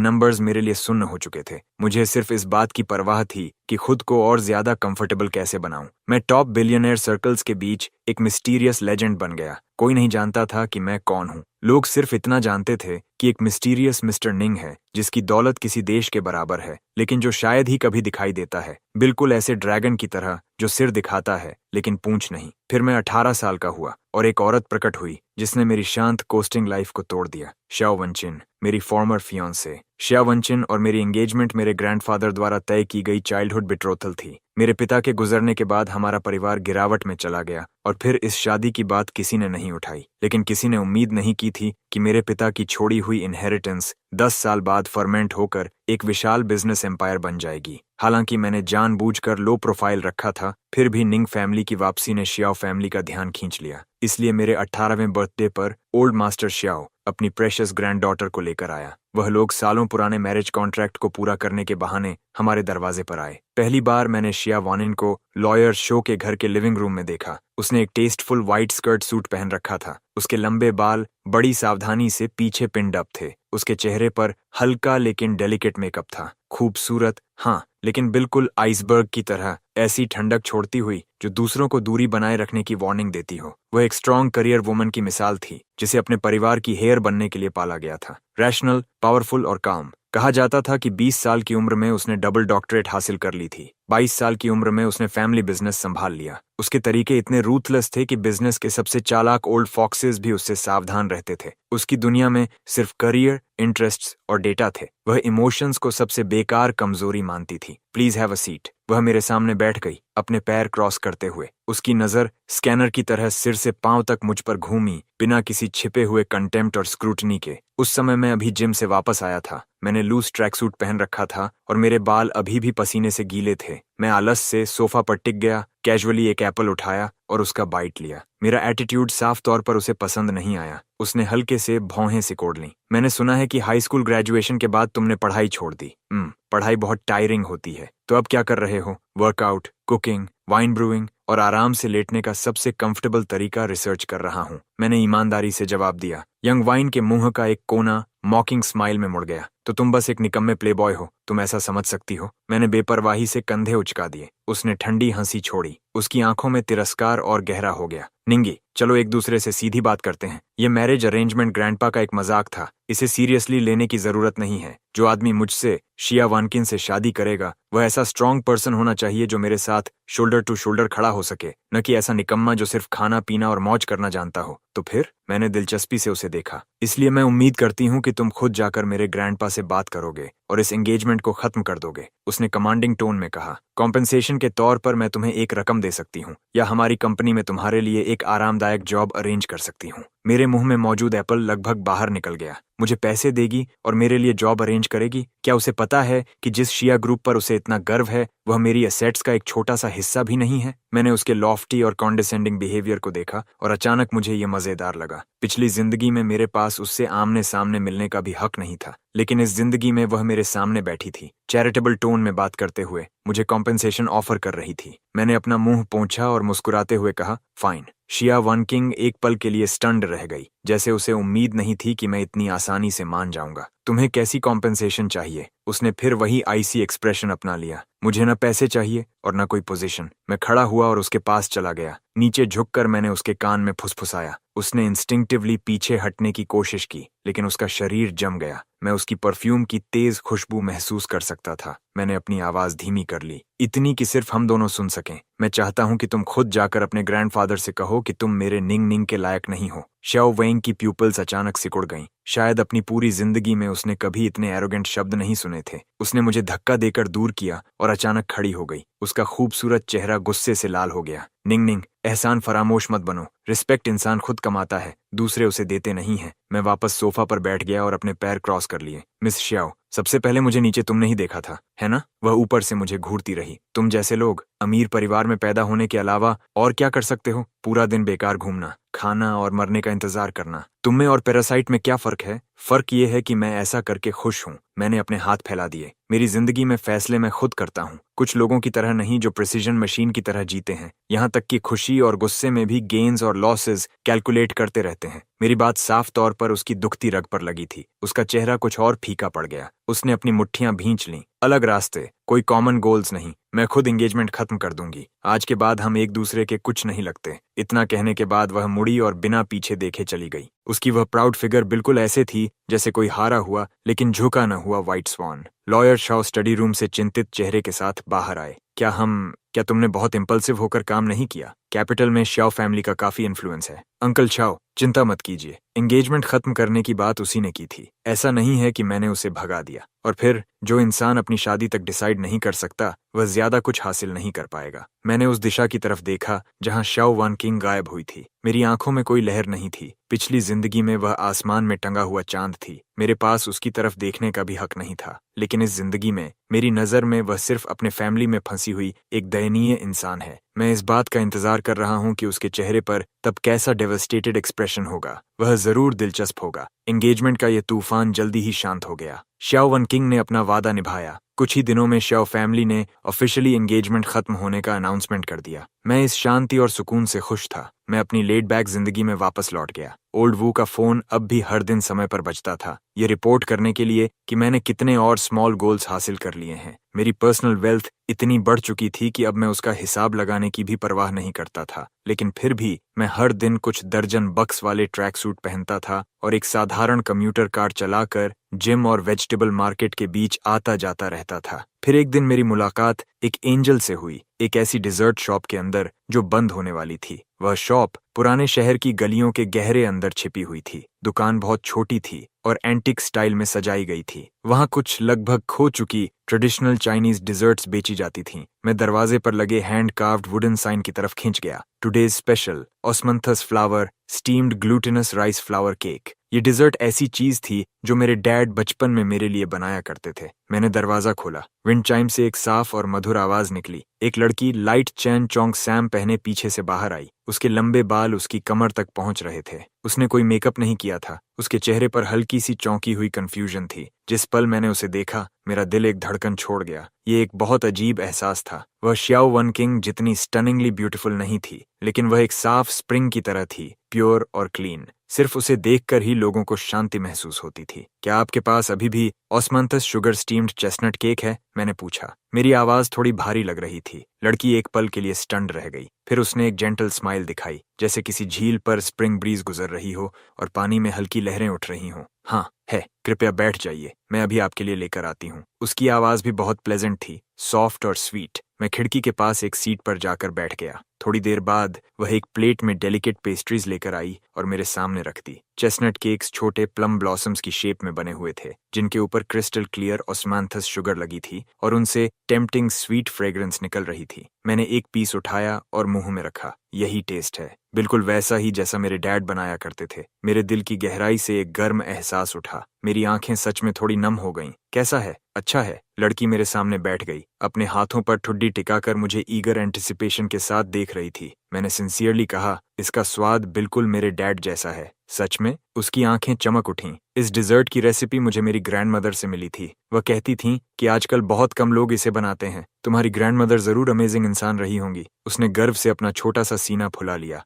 नंबर्स मेरे लिए सुन्न हो चुके थे। मुझे सिर्फ इस बात की परवाह थी कि खुद को और ज्यादा कंफर्टेबल कैसे बनाऊं। मैं टॉप बिलियनर सर्कल्स के बीच एक मिस्टीरियस लेजेंड बन गया। कोई नहीं जानता था कि मैं कौन हूं। लोग सिर्फ इतना जानते थे कि एक मिस्टीरियस मिस्टर निंग है जिसकी दौलत किसी देश के बराबर है, लेकिन जो शायद ही कभी दिखाई देता है, बिल्कुल ऐसे ड्रैगन की तरह जो सिर दिखाता है लेकिन पूंछ नहीं। फिर मैं 18 साल का हुआ और एक औरत प्रकट हुई जिसने मेरी शांत कोस्टिंग लाइफ को तोड़ दिया। श्याओ वनचिन, मेरी फॉर्मर फियांसे। श्याओ वनचिन और मेरी एंगेजमेंट मेरे ग्रैंडफादर द्वारा तय की गई चाइल्डहुड बिट्रोथल थी। मेरे पिता के गुजरने के बाद हमारा परिवार गिरावट में चला गया और फिर इस शादी की बात किसी ने नहीं उठाई, लेकिन किसी ने उम्मीद नहीं की थी कि मेरे पिता की छोड़ी हुई इनहेरिटेंस 10 साल बाद फर्मेंट होकर एक विशाल बिजनेस एम्पायर बन जाएगी। हालांकि मैंने जानबूझकर लो प्रोफाइल रखा था, फिर भी निंग फैमिली की वापसी ने श्याओ फैमिली का ध्यान खींच लिया। इसलिए मेरे 18वें बर्थडे पर ओल्ड मास्टर श्याओ अपनी प्रेशियस ग्रैंडडॉटर को लेकर आया। वह लोग सालों पुराने मैरिज कॉन्ट्रैक्ट को पूरा करने के बहाने हमारे दरवाजे पर आए। पहली बार मैंने शिया वानिन को लॉयर शो के घर के लिविंग रूम में देखा। उसने एक टेस्टफुल व्हाइट स्कर्ट सूट पहन रखा था। उसके लंबे बाल बड़ी सावधानी से पीछे पिन्ड अप थे। उसके चेहरे पर हल्का लेकिन डेलिकेट मेकअप था। खूबसूरत, हाँ, लेकिन बिल्कुल आइसबर्ग की तरह, ऐसी ठंडक छोड़ती हुई जो दूसरों को दूरी बनाए रखने की वार्निंग देती हो। वह एक स्ट्रॉन्ग करियर वुमन की मिसाल थी जिसे अपने परिवार की हेयर बनने के लिए पाला गया था। रैशनल, पावरफुल और काम। कहा जाता था कि 20 साल की उम्र में उसने डबल डॉक्टरेट हासिल कर ली थी। 22 साल की उम्र में उसने फैमिली बिजनेस संभाल लिया। उसके तरीके इतने रूथलेस थे कि बिजनेस के सबसे चालाक ओल्ड फॉक्सेस भी उससे सावधान रहते थे। उसकी दुनिया में सिर्फ करियर, इंटरेस्ट्स और डेटा थे। वह इमोशंस को सबसे बेकार कमजोरी मानती थी। Please have a seat. वह मेरे सामने बैठ गई, अपने पैर क्रॉस करते हुए। उसकी नजर स्कैनर की तरह सिर से पांव तक मुझ पर घूमी, बिना किसी छिपे हुए कंटेम्प्ट और स्क्रूटनी के। उस समय मैं अभी जिम से वापस आया था। मैंने लूज ट्रैक सूट पहन रखा था और मेरे बाल अभी भी पसीने से गीले थे। मैं आलस से सोफा पर टिक गया, कैजुअली एक एप्पल उठाया और उसका बाइट लिया। मेरा एटीट्यूड साफ तौर पर उसे पसंद नहीं आया। उसने हल्के से भौहें सिकोड़ लीं। मैंने सुना है कि हाई स्कूल ग्रेजुएशन के बाद तुमने पढ़ाई छोड़ दी। पढ़ाई बहुत टायरिंग होती है, तो अब क्या कर रहे हो? वर्कआउट, कुकिंग, वाइन ब्रूइंग और आराम से लेटने का सबसे कंफर्टेबल तरीका रिसर्च कर रहा हूँ, मैंने ईमानदारी से जवाब दिया। यंग वाइन के मुंह का एक कोना मॉकिंग स्माइल में मुड़ गया। तो तुम बस एक निकम्मे प्लेबॉय हो, तुम ऐसा समझ सकती हो? मैंने बेपरवाही से कंधे उचका दिए। उसने ठंडी हंसी छोड़ी। उसकी आंखों में तिरस्कार और गहरा हो गया। निंगी, चलो एक दूसरे से सीधी बात करते हैं। ये मैरिज अरेंजमेंट ग्रैंडपा का एक मजाक था। इसे सीरियसली लेने की जरूरत नहीं है। जो आदमी मुझसे, शिया वानकिन से शादी करेगा, वह ऐसा स्ट्रांग पर्सन होना चाहिए जो मेरे साथ शोल्डर टू शोल्डर खड़ा हो सके, न कि ऐसा निकम्मा जो सिर्फ खाना पीना और मौज करना जानता हो। तो फिर? मैंने दिलचस्पी से उसे देखा। इसलिए मैं उम्मीद करती हूँ कि तुम खुद जाकर मेरे ग्रैंडपा से बात करोगे और इस एंगेजमेंट को खत्म कर दोगे। उसने कमांडिंग टोन में कहा। कॉम्पेंसेशन के तौर पर मैं तुम्हें एक रकम दे सकती हूँ, या हमारी कंपनी में तुम्हारे लिए एक आरामदायक जॉब अरेंज कर सकती हूँ। मेरे मुंह में मौजूद एप्पल लगभग बाहर निकल गया। मुझे पैसे देगी और मेरे लिए जॉब अरेंज करेगी? क्या उसे पता है कि जिस शिया ग्रुप पर उसे इतना गर्व है, वह मेरी एसेट्स का एक छोटा सा हिस्सा भी नहीं है? मैंने उसके लॉफ्टी और कॉन्डिसेंडिंग बिहेवियर को देखा और अचानक मुझे ये मजेदार लगा। पिछली जिंदगी में मेरे पास उससे आमने सामने मिलने का भी हक नहीं था, लेकिन इस जिंदगी में वह मेरे सामने बैठी थी, चैरिटेबल टोन में बात करते हुए मुझे कॉम्पेंसेशन ऑफर कर रही थी। मैंने अपना मुंह पोंछा और मुस्कुराते हुए कहा, फाइन। शिया वानकिंग एक पल के लिए स्टन्ड रह गई, जैसे उसे उम्मीद नहीं थी कि मैं इतनी आसानी से मान जाऊंगा। तुम्हें कैसी कॉम्पेंसेशन चाहिए? उसने फिर वही आईसी एक्सप्रेशन अपना लिया। मुझे न पैसे चाहिए और न कोई पोजीशन। मैं खड़ा हुआ और उसके पास चला गया। नीचे झुककर मैंने उसके कान में फुसफुसाया। उसने इंस्टिंक्टिवली पीछे हटने की कोशिश की, लेकिन उसका शरीर जम गया। मैं उसकी परफ्यूम की तेज खुशबू महसूस कर सकता था। मैंने अपनी आवाज धीमी कर ली, इतनी कि सिर्फ हम दोनों सुन सकें। मैं चाहता हूं कि तुम खुद जाकर अपने ग्रैंडफादर से कहो कि तुम मेरे निंग निंग के लायक नहीं हो। श्याओ वेंग की प्यूपल्स अचानक सिकुड़ गईं। शायद अपनी पूरी जिंदगी में उसने कभी इतने एरोगेंट शब्द नहीं सुने थे। उसने मुझे धक्का देकर दूर किया और अचानक खड़ी हो गई। उसका खूबसूरत चेहरा गुस्से से लाल हो गया। निंग निंग, एहसान फरामोश मत बनो। रिस्पेक्ट इंसान खुद कमाता है, दूसरे उसे देते नहीं हैं। मैं वापस सोफा पर बैठ गया और अपने पैर क्रॉस कर लिए। मिस श्याओ, सबसे पहले मुझे नीचे तुमने ही देखा था, है ना? वह ऊपर से मुझे घूरती रही। तुम जैसे लोग अमीर परिवार में पैदा होने के अलावा और क्या कर सकते हो? पूरा दिन बेकार घूमना, खाना और मरने का इंतजार करना। तुम में और पैरासाइट में क्या फर्क है? फर्क ये है कि मैं ऐसा करके खुश हूँ। मैंने अपने हाथ फैला दिए। मेरी जिंदगी में फैसले मैं खुद करता हूँ, कुछ लोगों की तरह नहीं जो प्रिसीजन मशीन की तरह जीते हैं। यहाँ तक कि खुशी और गुस्से में भी गेन्स और लॉसेस कैलकुलेट करते रहते हैं। मेरी बात साफ तौर पर उसकी दुखती रग पर लगी थी। उसका चेहरा कुछ और फीका पड़ गया। उसने अपनी मुट्ठियां भींच लीं। अलग रास्ते, कोई कॉमन गोल्स नहीं। मैं खुद एंगेजमेंट खत्म कर दूंगी। आज के बाद हम एक दूसरे के कुछ नहीं लगते। इतना कहने के बाद वह मुड़ी और बिना पीछे देखे चली गई। उसकी वह प्राउड फिगर बिल्कुल ऐसे थी जैसे कोई हारा हुआ लेकिन झुका न हुआ व्हाइट स्वान। लॉयर शाओ स्टडी रूम से चिंतित चेहरे के साथ बाहर आए। क्या तुमने बहुत इम्पल्सिव होकर काम नहीं किया? कैपिटल में शाओ फैमिली का काफी इन्फ्लुएंस है। अंकल शाओ, चिंता मत कीजिए, एंगेजमेंट खत्म करने की बात उसी ने की थी। ऐसा नहीं है कि मैंने उसे भगा दिया। और फिर जो इंसान अपनी शादी तक डिसाइड नहीं कर सकता वह ज्यादा कुछ हासिल नहीं कर पाएगा। मैंने उस दिशा की तरफ देखा जहां शाओ वन किंग गायब हुई थी। मेरी आंखों में कोई लहर नहीं थी। पिछली जिंदगी में वह आसमान में टंगा हुआ चांद थी। मेरे पास उसकी तरफ देखने का भी हक नहीं था। लेकिन इस जिंदगी में मेरी नजर में वह सिर्फ अपने फैमिली में फंसी हुई एक दयनीय इंसान है। मैं इस बात का इंतजार कर रहा हूं कि उसके चेहरे पर तब कैसा डेवस्टेटेड एक्सप्रेशन होगा। वह जरूर दिलचस्प होगा। एंगेजमेंट का यह तूफान जल्दी ही शांत हो गया। शाओ वन किंग ने अपना वादा निभाया। कुछ ही दिनों में शाओ फैमिली ने ऑफिशियली एंगेजमेंट खत्म होने का अनाउंसमेंट कर दिया। मैं इस शांति और सुकून से खुश था। मैं अपनी लेड बैक जिंदगी में वापस लौट गया। ओल्ड वू का फोन अब भी हर दिन समय पर बजता था, ये रिपोर्ट करने के लिए कि मैंने कितने और स्मॉल गोल्स हासिल कर लिए हैं। मेरी पर्सनल वेल्थ इतनी बढ़ चुकी थी कि अब मैं उसका हिसाब लगाने की भी परवाह नहीं करता था। लेकिन फिर भी मैं हर दिन कुछ दर्जन बक्स वाले ट्रैक सूट पहनता था और एक साधारण कम्यूटर कार चलाकर जिम और वेजिटेबल मार्केट के बीच आता जाता रहता था। फिर एक दिन मेरी मुलाकात एक एंजल से हुई, एक ऐसी डिजर्ट शॉप के अंदर जो बंद होने वाली थी। वह शॉप पुराने शहर की गलियों के गहरे अंदर छिपी हुई थी। दुकान बहुत छोटी थी और एंटीक स्टाइल में सजाई गई थी। वहां कुछ लगभग खो चुकी ट्रेडिशनल चाइनीज डिजर्ट्स बेची जाती थीं। मैं दरवाजे पर लगे हैंड कार्व्ड वुडन साइन की तरफ खिंच गया। Today's special osmanthus flower steamed glutinous rice flower cake. ये डिजर्ट ऐसी चीज थी जो मेरे डैड बचपन में मेरे लिए बनाया करते थे। मैंने दरवाजा खोला। विंड चाइम से एक साफ और मधुर आवाज निकली। एक लड़की लाइट चैन चोंग सैम पहने पीछे से बाहर आई। उसके लंबे बाल उसकी कमर तक पहुंच रहे थे। उसने कोई मेकअप नहीं किया था। उसके चेहरे पर हल्की सी चौंकी हुई कंफ्यूजन थी। जिस पल मैंने उसे देखा मेरा दिल एक धड़कन छोड़ गया। ये एक बहुत अजीब एहसास था। वह शाओ वन किंग जितनी स्टनिंगली ब्यूटीफुल नहीं थी, लेकिन वह एक साफ स्प्रिंग की तरह थी, प्योर और क्लीन। सिर्फ उसे देखकर ही लोगों को शांति महसूस होती थी। क्या आपके पास अभी भी ऑस्मंथस शुगर स्टीम्ड चेस्टनट केक है? मैंने पूछा। मेरी आवाज थोड़ी भारी लग रही थी। लड़की एक पल के लिए स्टन्ड रह गई। फिर उसने एक जेंटल स्माइल दिखाई, जैसे किसी झील पर स्प्रिंग ब्रीज गुजर रही हो और पानी में हल्की लहरें उठ रही हों। हाँ है, कृपया बैठ जाइए, मैं अभी आपके लिए लेकर आती हूँ। उसकी आवाज भी बहुत प्लेजेंट थी, सॉफ्ट और स्वीट। मैं खिड़की के पास एक सीट पर जाकर बैठ गया। थोड़ी देर बाद वह एक प्लेट में डेलिकेट पेस्ट्रीज लेकर आई और मेरे सामने रख दी। चेस्टनट केक्स छोटे प्लम ब्लॉसम्स की शेप में बने हुए थे, जिनके ऊपर क्रिस्टल क्लियर ऑस्मांथस शुगर लगी थी और उनसे टेम्पटिंग स्वीट फ्रेग्रेंस निकल रही थी। मैंने एक पीस उठाया और मुंह में रखा। यही टेस्ट है, बिल्कुल वैसा ही जैसा मेरे डैड बनाया करते थे। मेरे दिल की गहराई से एक गर्म एहसास उठा। मेरी आंखें सच में थोड़ी नम हो गईं। कैसा है? अच्छा है। लड़की मेरे सामने बैठ गई, अपने हाथों पर ठुड्डी टिकाकर मुझे ईगर एंटिसिपेशन के साथ देख रही थी। मैंने सिंसियरली कहा, इसका स्वाद बिल्कुल मेरे डैड जैसा है। सच में? उसकी आंखें चमक उठीं। इस डिजर्ट की रेसिपी मुझे मेरी ग्रैंडमदर से मिली थी। वह कहती थीं कि आजकल बहुत कम लोग इसे बनाते हैं। तुम्हारी ग्रैंडमदर जरूर अमेजिंग इंसान रही होंगी। उसने गर्व से अपना छोटा सा सीना फुला लिया।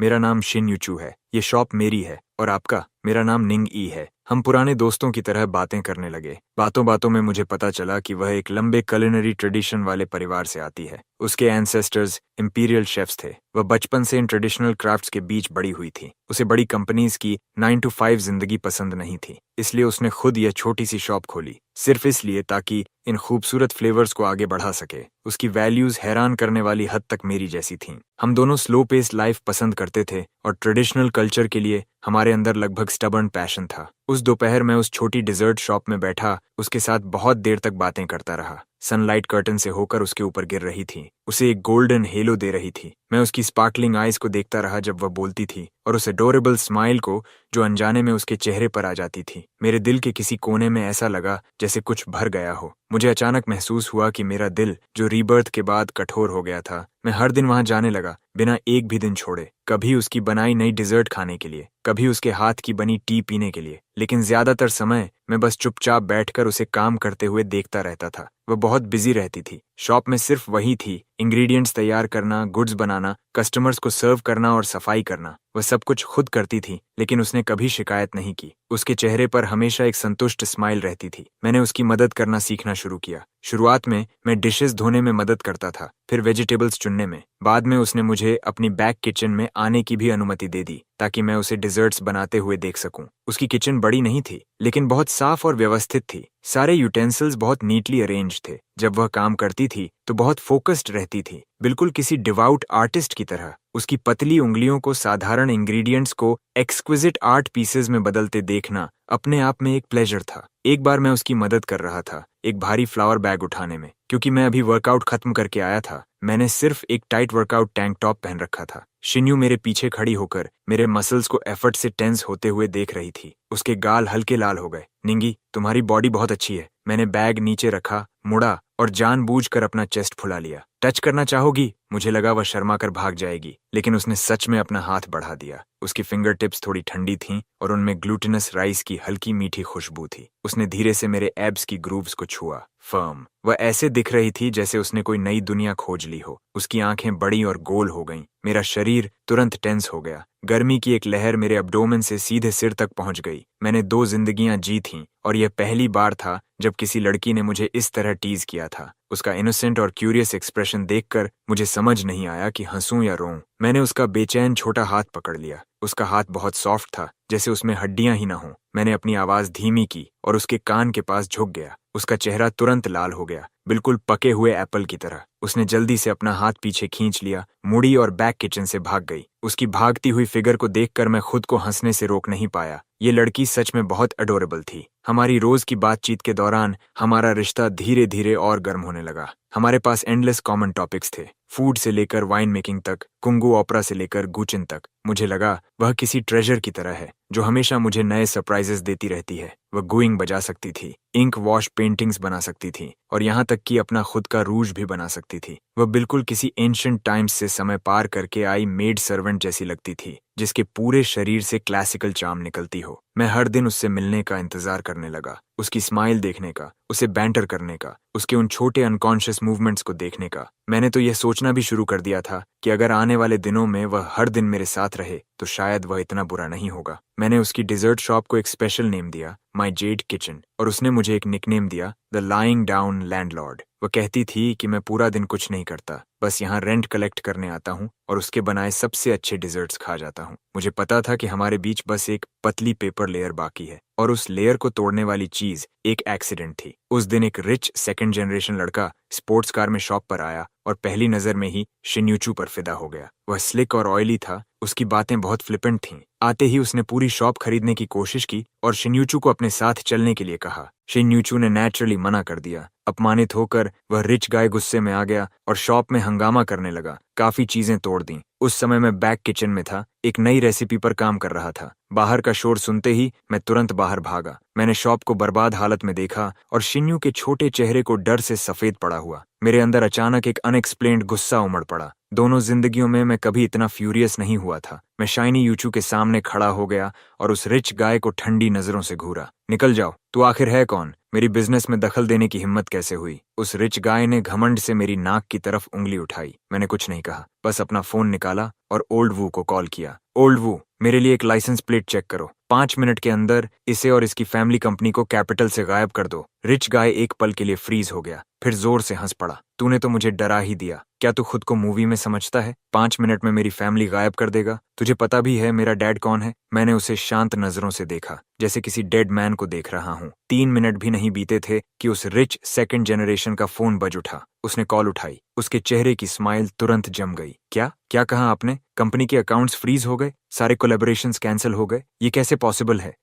मेरा नाम शिन यूचू है। ये शॉप मेरी है। और आपका? मेरा नाम निंग ई है। हम पुराने दोस्तों की तरह बातें करने लगे। बातों बातों में मुझे पता चला कि वह एक लंबे कुलिनरी ट्रेडिशन वाले परिवार से आती है। उसके एंसेस्टर्स इंपीरियल शेफ्स थे। वह बचपन से इन ट्रेडिशनल क्राफ्ट्स के बीच बड़ी हुई थी। उसे बड़ी कंपनीज की 9 to 5 जिंदगी पसंद नहीं थी, इसलिए उसने खुद यह छोटी सी शॉप खोली, सिर्फ इसलिए ताकि इन खूबसूरत फ्लेवर्स को आगे बढ़ा सके। उसकी वैल्यूज हैरान करने वाली हद तक मेरी जैसी थीं। हम दोनों स्लो पेस लाइफ पसंद करते थे और ट्रेडिशनल कल्चर के लिए हमारे अंदर लगभग स्टबर्न पैशन था। उस दोपहर मैं उस छोटी डिजर्ट शॉप में बैठा उसके साथ बहुत देर तक बातें करता रहा। सनलाइट कर्टन से होकर उसके ऊपर गिर रही थी। उसे एक गोल्डन हेलो दे रही थी। मैं उसकी स्पार्कलिंग आइज को देखता रहा जब वह बोलती थी और उस एडोरेबल स्माइल को जो अनजाने में उसके चेहरे पर आ जाती थी। मेरे दिल के किसी कोने में ऐसा लगा जैसे कुछ भर गया हो। मुझे अचानक महसूस हुआ कि मेरा दिल जो रीबर्थ के बाद कठोर हो गया था, मैं हर दिन वहां जाने लगा बिना एक भी दिन छोड़े। कभी उसकी बनाई नई डिजर्ट खाने के लिए, कभी उसके हाथ की बनी टी पीने के लिए, लेकिन ज्यादातर समय मैं बस चुपचाप बैठकर उसे काम करते हुए देखता रहता था। वह बहुत बिजी रहती थी। शॉप में सिर्फ वही थी, इंग्रेडिएंट्स तैयार करना, गुड्स बनाना, कस्टमर्स को सर्व करना और सफाई करना। वह सब कुछ खुद करती थी, लेकिन उसने कभी शिकायत नहीं की। उसके चेहरे पर हमेशा एक संतुष्ट स्माइल रहती थी। मैंने उसकी मदद करना सीखना शुरू किया। शुरुआत में मैं डिशेस धोने में मदद करता था, फिर वेजिटेबल्स चुनने में। बाद में उसने मुझे अपनी बैक किचन में आने की भी अनुमति दे दी ताकि मैं उसे डिजर्ट्स बनाते हुए देख सकूं। उसकी किचन बड़ी नहीं थी, लेकिन बहुत साफ और व्यवस्थित थी। सारे यूटेंसिल्स बहुत नीटली अरेंज थे। जब वह काम करती थी तो बहुत फोकस्ड रहती थी, बिल्कुल किसी डिवाउट आर्टिस्ट की तरह। उसकी पतली उंगलियों को साधारण इंग्रेडिएंट्स को एक्सक्विजिट आर्ट पीसेस में बदलते देखना अपने आप में एक प्लेजर था। एक बार मैं उसकी मदद कर रहा था एक भारी फ्लावर बैग उठाने में। क्योंकि मैं अभी वर्कआउट खत्म करके आया था, मैंने सिर्फ एक टाइट वर्कआउट टैंक टॉप पहन रखा था। शिन्यू मेरे पीछे खड़ी होकर मेरे मसल्स को एफर्ट से टेंस होते हुए देख रही थी। उसके गाल हल्के लाल हो गए। निंगी, तुम्हारी बॉडी बहुत अच्छी है। मैंने बैग नीचे रखा, मुड़ा और जानबूझकर अपना चेस्ट फुला लिया। टच करना चाहोगी? मुझे लगा वह शर्मा कर भाग जाएगी, लेकिन उसने सच में अपना हाथ बढ़ा दिया। उसकी फिंगर टिप्स थोड़ी ठंडी थीं और उनमें ग्लूटिनस राइस की हल्की मीठी खुशबू थी। उसने धीरे से मेरे एब्स की ग्रूव्स को छुआ। फर्म। वह ऐसे दिख रही थी जैसे उसने कोई नई दुनिया खोज ली हो। उसकी आंखें बड़ी और गोल हो गईं। मेरा शरीर तुरंत टेंस हो गया। गर्मी की एक लहर मेरे अब्डोमेन से सीधे सिर तक पहुंच गई। मैंने 2 जिंदगियां जी थीं और यह पहली बार था जब किसी लड़की ने मुझे इस तरह टीज किया था। उसका इनोसेंट और क्यूरियस एक्सप्रेशन देखकर मुझे समझ नहीं आया कि हंसूं या रोऊं। मैंने उसका बेचैन छोटा हाथ पकड़ लिया। उसका हाथ बहुत सॉफ्ट था, जैसे उसमें हड्डियां ही न हों। मैंने अपनी आवाज धीमी की और उसके कान के पास झुक गया। उसका चेहरा तुरंत लाल हो गया, बिल्कुल पके हुए एप्पल की तरह। उसने जल्दी से अपना हाथ पीछे खींच लिया, मुड़ी और बैक किचन से भाग गई। उसकी भागती हुई फिगर को देखकर मैं खुद को हंसने से रोक नहीं पाया। ये लड़की सच में बहुत अडोरेबल थी। हमारी रोज की बातचीत के दौरान हमारा रिश्ता धीरे धीरे और गर्म होने लगा। हमारे पास एंडलेस कॉमन टॉपिक्स थे, फूड से लेकर वाइन मेकिंग तक, कुंगू ओपरा से लेकर गुचिन तक। मुझे लगा वह किसी ट्रेजर की तरह है जो हमेशा मुझे नए सरप्राइजेस देती रहती है। वह गुइंग बजा सकती थी, इंक वॉश पेंटिंग्स बना सकती थी और यहाँ तक कि अपना खुद का रूज भी बना सकती थी। वह बिल्कुल किसी एंशिएंट टाइम्स से समय पार करके आई मेड सर्वेंट जैसी लगती थी, जिसके पूरे शरीर से क्लासिकल चार्म निकलती हो। मैं हर दिन उससे मिलने का इंतजार करने लगा, उसकी स्माइल देखने का, उसे बैंटर करने का, उसके उन छोटे अनकॉन्शियस मूवमेंट्स को देखने का। मैंने तो यह सोचना भी शुरू कर दिया था कि अगर आने वाले दिनों में वह हर दिन मेरे साथ रहे तो शायद वह इतना बुरा नहीं होगा। मैंने उसकी डिजर्ट शॉप को एक स्पेशल नेम दिया, माई जेड किचन, और उसने मुझे एक निकनेम दिया, द लाइंग डाउन लैंडलॉर्ड। वह कहती थी कि मैं पूरा दिन कुछ नहीं करता, बस यहाँ रेंट कलेक्ट करने आता हूँ और उसके बनाए सबसे अच्छे डिजर्ट्स खा जाता हूँ। मुझे पता था कि हमारे बीच बस एक पतली पेपर लेयर बाकी है और उस लेयर को तोड़ने वाली चीज एक एक्सीडेंट थी। उस दिन एक रिच सेकंड जनरेशन लड़का स्पोर्ट्स कार में शॉप पर आया और पहली नजर में ही शिन्यूचू पर फिदा हो गया। वह स्लिक और ऑयली था, उसकी बातें बहुत फ्लिपेंट थीं। आते ही उसने पूरी शॉप खरीदने की कोशिश की और शिन्यूचू को अपने साथ चलने के लिए कहा। शिन्यूचू ने नेचुरली मना कर दिया। अपमानित होकर वह रिच गाय गुस्से में आ गया और शॉप में हंगामा करने लगा, काफी चीजें तोड़ दी। उस समय मैं बैक किचन में था, एक नई रेसिपी पर काम कर रहा था। बाहर का शोर सुनते ही मैं तुरंत बाहर भागा। मैंने शॉप को बर्बाद हालत में देखा और शिन्यू के छोटे चेहरे को डर से सफेद पड़ा हुआ। मेरे अंदर अचानक एक अनएक्सप्लेन्ड गुस्सा उमड़ पड़ा। दोनों जिंदगियों में मैं कभी इतना फ्यूरियस नहीं हुआ था। मैं शाइनी यूचू के सामने खड़ा हो गया और उस रिच गाय को ठंडी नजरों से घूरा। निकल जाओ, तू आखिर है कौन? मेरी बिजनेस में दखल देने की हिम्मत कैसे हुई? उस रिच गाय ने घमंड से मेरी नाक की तरफ उंगली उठाई। मैंने कुछ नहीं कहा, बस अपना फोन निकाला और ओल्ड वू को कॉल किया। ओल्ड वू, मेरे लिए एक लाइसेंस प्लेट चेक करो। 5 मिनट के अंदर इसे और इसकी फैमिली कंपनी को कैपिटल से गायब कर दो। रिच गाय एक पल के लिए फ्रीज हो गया, फिर जोर से हंस पड़ा। तूने तो मुझे डरा ही दिया। क्या तू खुद को मूवी में समझता है? 5 मिनट में मेरी फैमिली गायब कर देगा? तुझे पता भी है मेरा डैड कौन है? मैंने उसे शांत नजरों से देखा, जैसे किसी डेड मैन को देख रहा हूँ। 3 मिनट भी नहीं बीते थे कि उस रिच सेकंड जनरेशन का फोन बज उठा। उसने कॉल उठाई। उसके चेहरे की स्माइल तुरंत जम गई। क्या कहा आपने? कंपनी के अकाउंट्स फ्रीज हो गए, सारे कोलैबोरेशंस कैंसिल हो गए? ये कैसे पॉसिबल है?